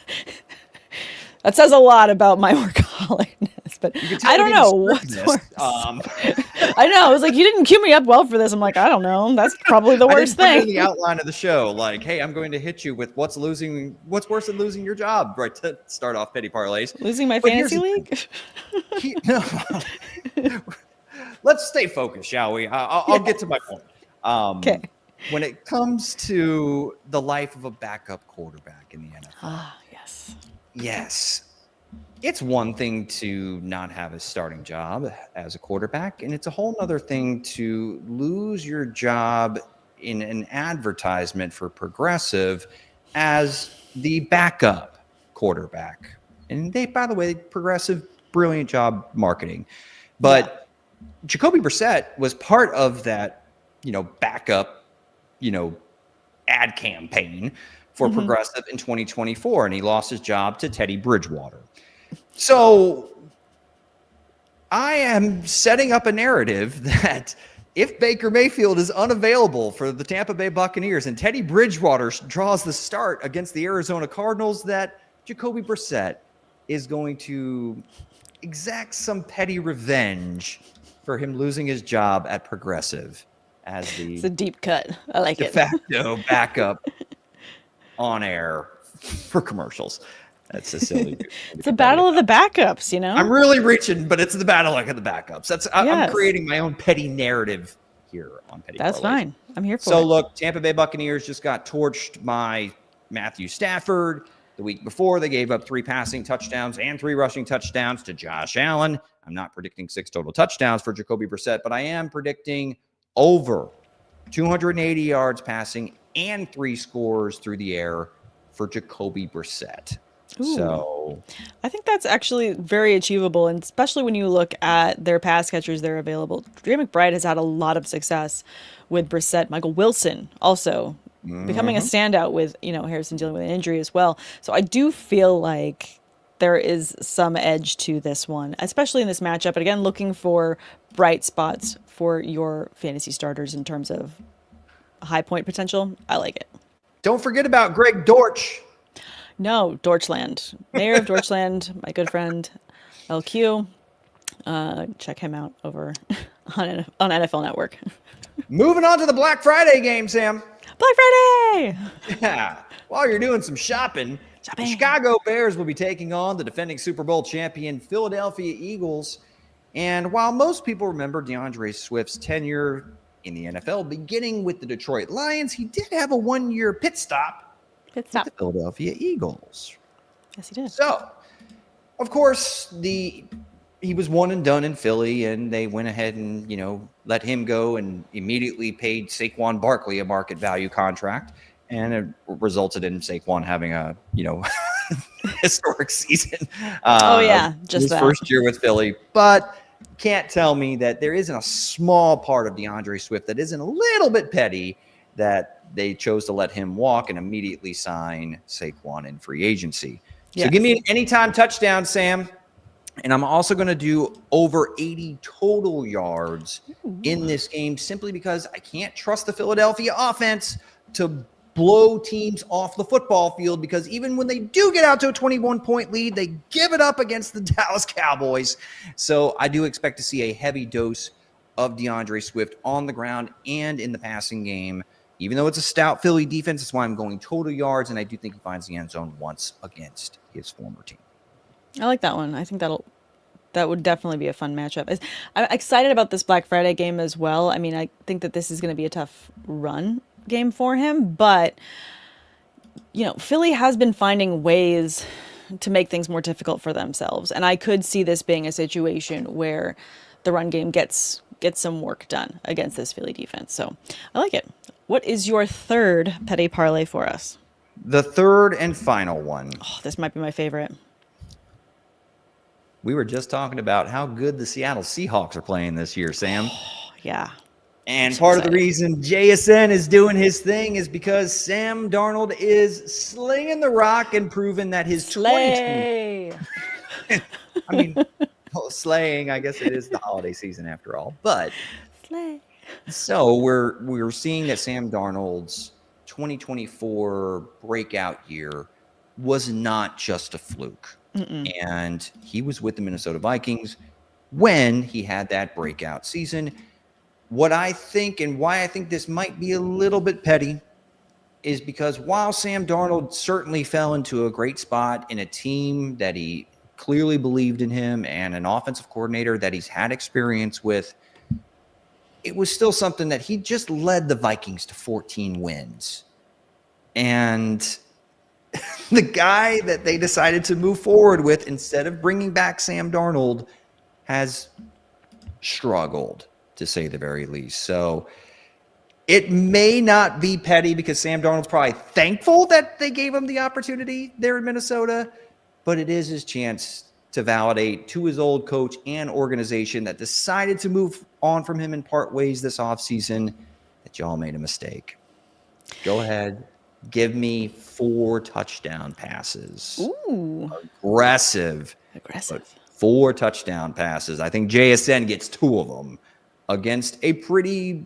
Speaker 1: That says a lot about my workaholicness, but I don't know what's worse. I know. I was like, you didn't cue me up well for this. I'm like, I don't know. That's probably the worst thing.
Speaker 2: The outline of the show, like, hey, I'm going to hit you with what's worse than losing your job, right? To start off petty parlays.
Speaker 1: Losing my fantasy league?
Speaker 2: No. Let's stay focused, shall we? I'll get to my point.
Speaker 1: Okay.
Speaker 2: When it comes to the life of a backup quarterback in the NFL.
Speaker 1: Yes.
Speaker 2: Yes. It's one thing to not have a starting job as a quarterback, and it's a whole other thing to lose your job in an advertisement for Progressive as the backup quarterback. And they, by the way, Progressive, brilliant job marketing. But Jacoby Brissett was part of that, backup, ad campaign for Progressive in 2024, and he lost his job to Teddy Bridgewater. So I am setting up a narrative that if Baker Mayfield is unavailable for the Tampa Bay Buccaneers and Teddy Bridgewater draws the start against the Arizona Cardinals, that Jacoby Brissett is going to exact some petty revenge for him losing his job at Progressive as
Speaker 1: it's a deep cut. I like
Speaker 2: de
Speaker 1: it.
Speaker 2: facto backup on air for commercials. That's a silly.
Speaker 1: It's a battle of the backups,
Speaker 2: I'm really reaching, but it's the battle of the backups. I'm creating my own petty narrative here on Petty
Speaker 1: That's
Speaker 2: Parlays.
Speaker 1: fine. I'm here for it.
Speaker 2: So look, Tampa Bay Buccaneers just got torched by Matthew Stafford. The week before, they gave up 3 passing touchdowns and 3 rushing touchdowns to Josh Allen. I'm not predicting 6 total touchdowns for Jacoby Brissett, but I am predicting over 280 yards passing and 3 scores through the air for Jacoby Brissett.
Speaker 1: Ooh.
Speaker 2: So
Speaker 1: I think that's actually very achievable, and especially when you look at their pass catchers that are available. Dre McBride has had a lot of success with Brissett. Michael Wilson also becoming a standout with, Harrison dealing with an injury as well. So I do feel like there is some edge to this one, especially in this matchup. And again, looking for bright spots for your fantasy starters in terms of high point potential. I like it.
Speaker 2: Don't forget about Greg Dortch.
Speaker 1: No, Dorchland. Mayor of Dorchland, my good friend LQ. Check him out over on NFL Network.
Speaker 2: Moving on to the Black Friday game, Sam.
Speaker 1: Black Friday!
Speaker 2: Yeah. While you're doing some shopping, the Chicago Bears will be taking on the defending Super Bowl champion Philadelphia Eagles. And while most people remember DeAndre Swift's tenure in the NFL, beginning with the Detroit Lions, he did have a 1-year pit stop with the Philadelphia Eagles.
Speaker 1: Yes, he did.
Speaker 2: So, of course, he was one and done in Philly, and they went ahead and, let him go and immediately paid Saquon Barkley a market value contract. And it resulted in Saquon having a, historic season.
Speaker 1: Just
Speaker 2: his first year with Philly. But can't tell me that there isn't a small part of DeAndre Swift that isn't a little bit petty that they chose to let him walk and immediately sign Saquon in free agency. Yes. So give me an anytime touchdown, Sam. And I'm also going to do over 80 total yards in this game simply because I can't trust the Philadelphia offense to blow teams off the football field, because even when they do get out to a 21-point lead, they give it up against the Dallas Cowboys. So I do expect to see a heavy dose of DeAndre Swift on the ground and in the passing game. Even though it's a stout Philly defense, that's why I'm going total yards, and I do think he finds the end zone once against his former team.
Speaker 1: I like that one. I think that would definitely be a fun matchup. I'm excited about this Black Friday game as well. I mean, I think that this is going to be a tough run game for him, but Philly has been finding ways to make things more difficult for themselves, and I could see this being a situation where the run game gets some work done against this Philly defense. So I like it. What is your third petty parlay for us?
Speaker 2: The third and final one.
Speaker 1: Oh, this might be my favorite.
Speaker 2: We were just talking about how good the Seattle Seahawks are playing this year, Sam.
Speaker 1: Oh, yeah.
Speaker 2: And part of the reason JSN is doing his thing is because Sam Darnold is slinging the rock and proving that his
Speaker 1: Slay.
Speaker 2: Slaying, I guess it is the holiday season after all. But
Speaker 1: Slay.
Speaker 2: So we're seeing that Sam Darnold's 2024 breakout year was not just a fluke. And he was with the Minnesota Vikings when he had that breakout season. What I think and why I think this might be a little bit petty is because while Sam Darnold certainly fell into a great spot in a team that he clearly believed in him and an offensive coordinator that he's had experience with, it was still something that he just led the Vikings to 14 wins. And the guy that they decided to move forward with instead of bringing back Sam Darnold has struggled, to say the very least. So it may not be petty because Sam Darnold's probably thankful that they gave him the opportunity there in Minnesota, but it is his chance to validate to his old coach and organization that decided to move on from him and part ways this offseason that y'all made a mistake. Go ahead. Give me 4 touchdown passes.
Speaker 1: Ooh.
Speaker 2: Aggressive. 4 touchdown passes. I think JSN gets 2 of them against a pretty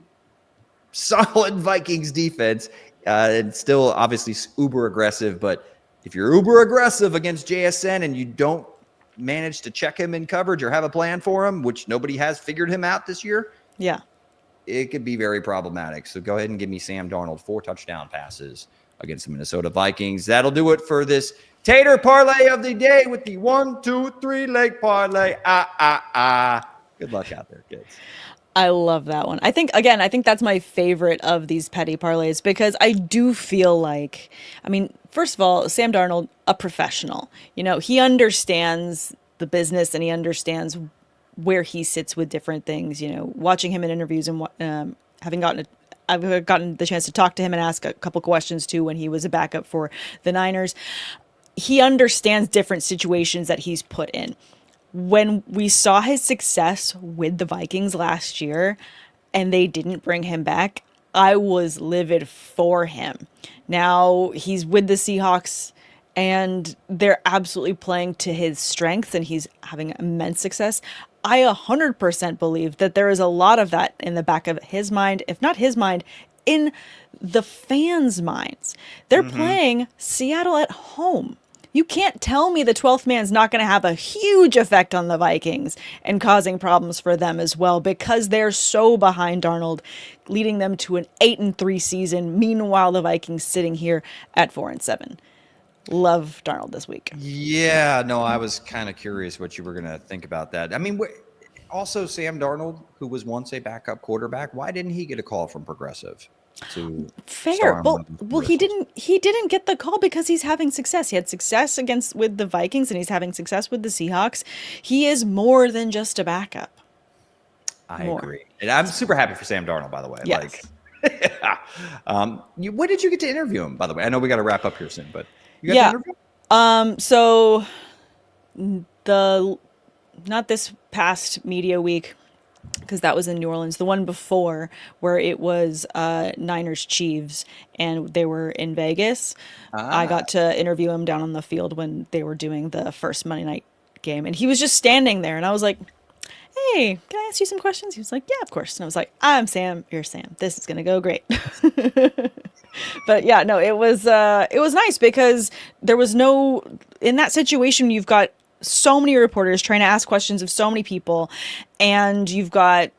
Speaker 2: solid Vikings defense. It's still obviously uber aggressive, but if you're uber aggressive against JSN and you don't manage to check him in coverage or have a plan for him, which nobody has figured him out this year, it could be very problematic. So go ahead and give me Sam Darnold 4 touchdown passes against the Minnesota Vikings. That'll do it for this Tater parlay of the day with the 1, 2, 3 leg parlay. Good luck out there, kids.
Speaker 1: I love that one. I think that's my favorite of these petty parlays because I do feel like, I mean, first of all, Sam Darnold, a professional. You know, he understands the business and he understands where he sits with different things. You know, watching him in interviews and I've gotten the chance to talk to him and ask a couple questions too when he was a backup for the Niners. He understands different situations that he's put in. When we saw his success with the Vikings last year and they didn't bring him back, I was livid for him. Now he's with the Seahawks and they're absolutely playing to his strengths and he's having immense success. I 100% believe that there is a lot of that in the back of his mind, if not his mind, in the fans' minds. They're playing Seattle at home. You can't tell me the 12th man's not going to have a huge effect on the Vikings and causing problems for them as well because they're so behind Darnold, leading them to an 8-3 season. Meanwhile, the Vikings sitting here at 4-7. Love Darnold this week.
Speaker 2: Yeah, no, I was kind of curious what you were going to think about that. I mean, also Sam Darnold, who was once a backup quarterback, why didn't he get a call from Progressive?
Speaker 1: Fair. Well, he didn't get the call because he's having success. He had success with the Vikings and he's having success with the Seahawks. He is more than just a backup.
Speaker 2: I agree. And I'm super happy for Sam Darnold, by the way.
Speaker 1: Yes.
Speaker 2: When did you get to interview him, by the way? I know we got to wrap up here soon, but you got to interview him?
Speaker 1: So not this past media week, because that was in New Orleans. The one before, where it was Niners Chiefs, and they were in Vegas. I got to interview him down on the field when they were doing the first Monday night game, and he was just standing there, and I was like, "Hey, can I ask you some questions?" He was like, "Yeah, of course." And I was like, "I'm Sam. You're Sam. This is gonna go great." But yeah, no, it was nice because there was no, in that situation, you've got so many reporters trying to ask questions of so many people, and you've got,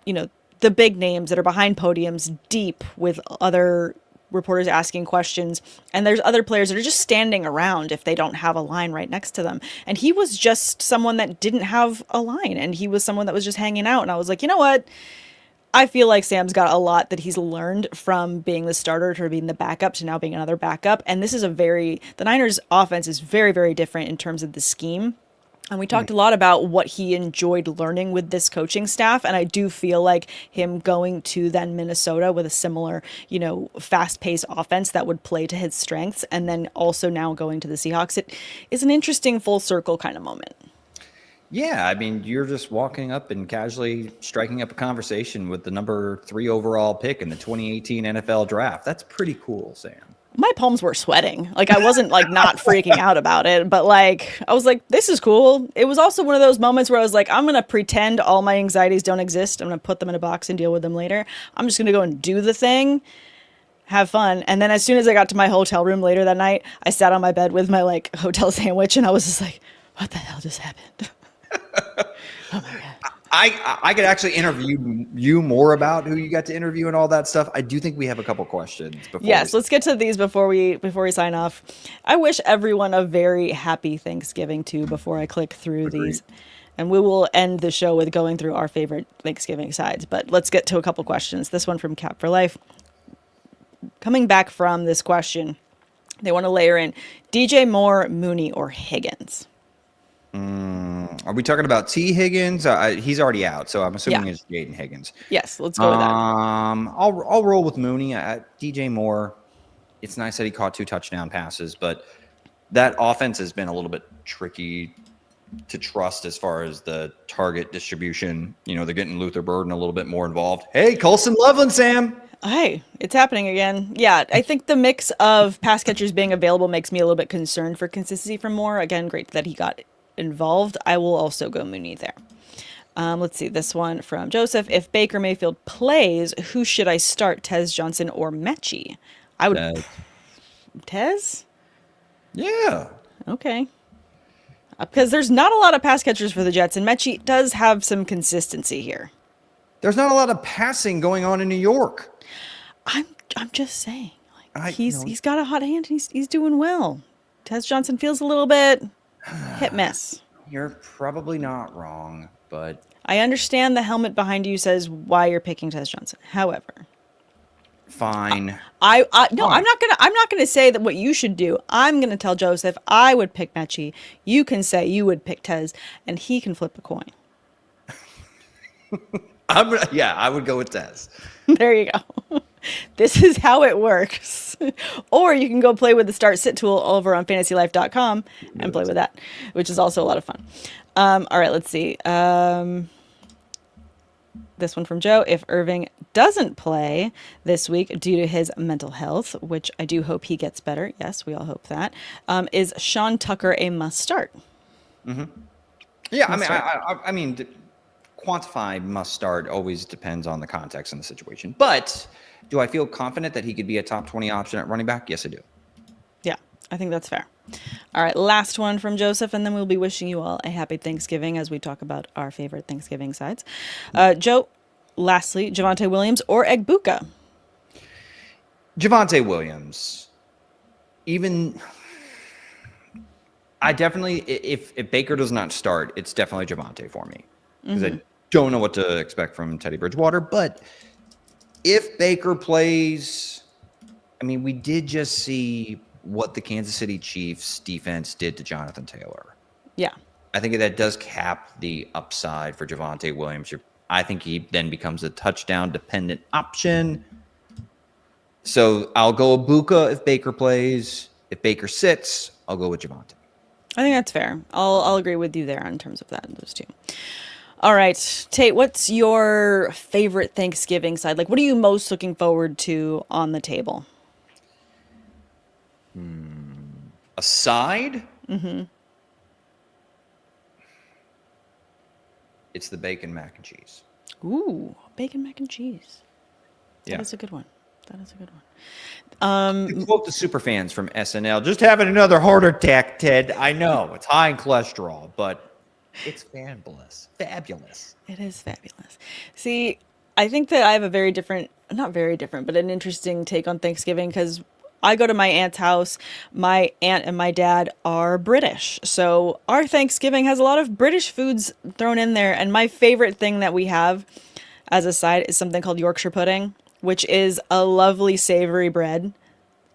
Speaker 1: you know, the big names that are behind podiums deep with other reporters asking questions, and there's other players that are just standing around if they don't have a line right next to them. And he was just someone that didn't have a line, and he was someone that was just hanging out. And I was like, you know what? I feel like Sam's got a lot that he's learned from being the starter to being the backup to now being another backup. And this is the Niners offense is very, very different in terms of the scheme. And we talked a lot about what he enjoyed learning with this coaching staff. And I do feel like him going to then Minnesota with a similar, you know, fast-paced offense that would play to his strengths. And then also now going to the Seahawks, it is an interesting full circle kind of moment.
Speaker 2: Yeah, I mean, you're just walking up and casually striking up a conversation with the number 3 overall pick in the 2018 NFL draft. That's pretty cool, Sam.
Speaker 1: My palms were sweating. Like, I wasn't like not freaking out about it, but like, I was like, this is cool. It was also one of those moments where I was like, I'm going to pretend all my anxieties don't exist. I'm going to put them in a box and deal with them later. I'm just going to go and do the thing, have fun. And then as soon as I got to my hotel room later that night, I sat on my bed with my like hotel sandwich and I was just like, what the hell just happened? Oh my God.
Speaker 2: I could actually interview you more about who you got to interview and all that stuff. I do think we have a couple questions.
Speaker 1: Yes, let's get to these before we sign off. I wish everyone a very happy Thanksgiving too before I click through these. And we will end the show with going through our favorite Thanksgiving sides. But let's get to a couple questions. This one from Cap for Life. Coming back from this question, they want to layer in DJ Moore, Mooney, or Higgins.
Speaker 2: Are we talking about T. Higgins? He's already out, so I'm assuming it's Jaden Higgins.
Speaker 1: Yes, let's go with that.
Speaker 2: I'll roll with Mooney. DJ Moore, it's nice that he caught 2 touchdown passes, but that offense has been a little bit tricky to trust as far as the target distribution. They're getting Luther Burden a little bit more involved. Hey, Colson Loveland, Sam.
Speaker 1: Hey, it's happening again. Yeah, I think the mix of pass catchers being available makes me a little bit concerned for consistency from Moore. Again, great that he got involved. I will also go Mooney there. Let's see, this one from Joseph. If Baker Mayfield plays, who should I start, Tez Johnson or Mechie? I would... Tez?
Speaker 2: Yeah.
Speaker 1: Okay. Because there's not a lot of pass catchers for the Jets, and Mechie does have some consistency here.
Speaker 2: There's not a lot of passing going on in New York.
Speaker 1: I'm just saying. He's got a hot hand, and he's doing well. Tez Johnson feels a little bit hit miss.
Speaker 2: You're probably not wrong, but
Speaker 1: I understand the helmet behind you says why you're picking Tez Johnson. However,
Speaker 2: fine.
Speaker 1: No, I'm not gonna say that what you should do. I'm gonna tell Joseph I would pick Mechie. You can say you would pick Tez, and he can flip a coin.
Speaker 2: I would go with Tez.
Speaker 1: There you go. This is how it works. Or you can go play with the start sit tool over on fantasylife.com and play with that, which is also a lot of fun. All right, let's see. This one from Joe. If Irving doesn't play this week due to his mental health, which I do hope he gets better. Yes, we all hope that. Is Sean Tucker a must start?
Speaker 2: Mm-hmm. Yeah, I mean, quantify must start always depends on the context and the situation. But do I feel confident that he could be a top 20 option at running back? Yes, I do.
Speaker 1: Yeah, I think that's fair. All right, last one from Joseph, and then we'll be wishing you all a happy Thanksgiving as we talk about our favorite Thanksgiving sides. Joe, lastly, Javonte Williams or Egbuka?
Speaker 2: Javonte Williams. I definitely, if Baker does not start, it's definitely Javonte for me. Because I don't know what to expect from Teddy Bridgewater. But if Baker plays, I mean, we did just see what the Kansas City Chiefs defense did to Jonathan Taylor.
Speaker 1: Yeah.
Speaker 2: I think that does cap the upside for Javonte Williams. I think he then becomes a touchdown-dependent option. So I'll go Ibuka if Baker plays. If Baker sits, I'll go with Javonte.
Speaker 1: I think that's fair. I'll agree with you there in terms of that, those two. All right, Tate, what's your favorite Thanksgiving side? Like, what are you most looking forward to on the table?
Speaker 2: A side?
Speaker 1: Mm-hmm.
Speaker 2: It's the bacon mac and cheese.
Speaker 1: Ooh, bacon mac and cheese.
Speaker 2: Yeah.
Speaker 1: That is a good one.
Speaker 2: To quote the superfans from SNL, just having another heart attack, Ted. I know, it's high in cholesterol, but it's fabulous.
Speaker 1: It is fabulous. See, I think that I have a very different, not very different, but an interesting take on Thanksgiving because I go to my aunt's house. My aunt and my dad are British. So our Thanksgiving has a lot of British foods thrown in there. And my favorite thing that we have as a side is something called Yorkshire pudding, which is a lovely savory bread.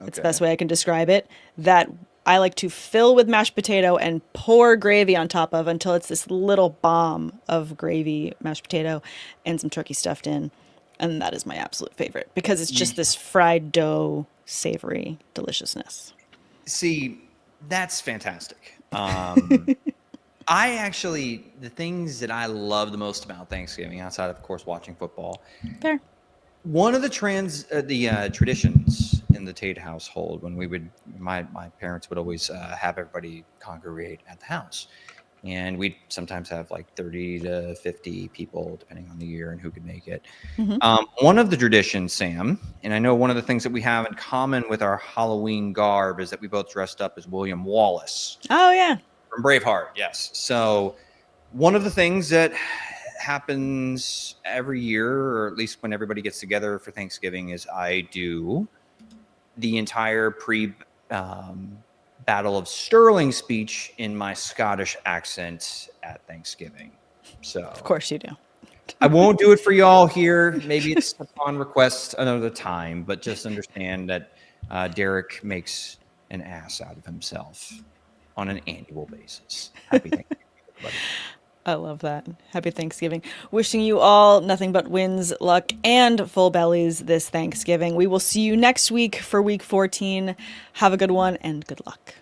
Speaker 1: Okay. It's the best way I can describe it. That I like to fill with mashed potato and pour gravy on top of until it's this little bomb of gravy, mashed potato, and some turkey stuffed in. And that is my absolute favorite because it's just this fried dough, savory deliciousness.
Speaker 2: See, that's fantastic. The things that I love the most about Thanksgiving, outside of course watching football,
Speaker 1: Fair.
Speaker 2: One of the traditions in the Tate household, when my parents would always have everybody congregate at the house, and we'd sometimes have like 30 to 50 people, depending on the year and who could make it. Mm-hmm. One of the traditions, Sam, and I know one of the things that we have in common with our Halloween garb is that we both dressed up as William Wallace.
Speaker 1: Oh, yeah.
Speaker 2: From Braveheart, yes. So one of the things that happens every year, or at least when everybody gets together for Thanksgiving, is I do the entire Battle of Stirling speech in my Scottish accent at Thanksgiving. So
Speaker 1: of course you do.
Speaker 2: I won't do it for y'all here. Maybe it's upon request another time, but just understand that Derek makes an ass out of himself on an annual basis. Happy Thanksgiving, everybody.
Speaker 1: I love that. Happy Thanksgiving. Wishing you all nothing but wins, luck, and full bellies this Thanksgiving. We will see you next week for week 14. Have a good one and good luck.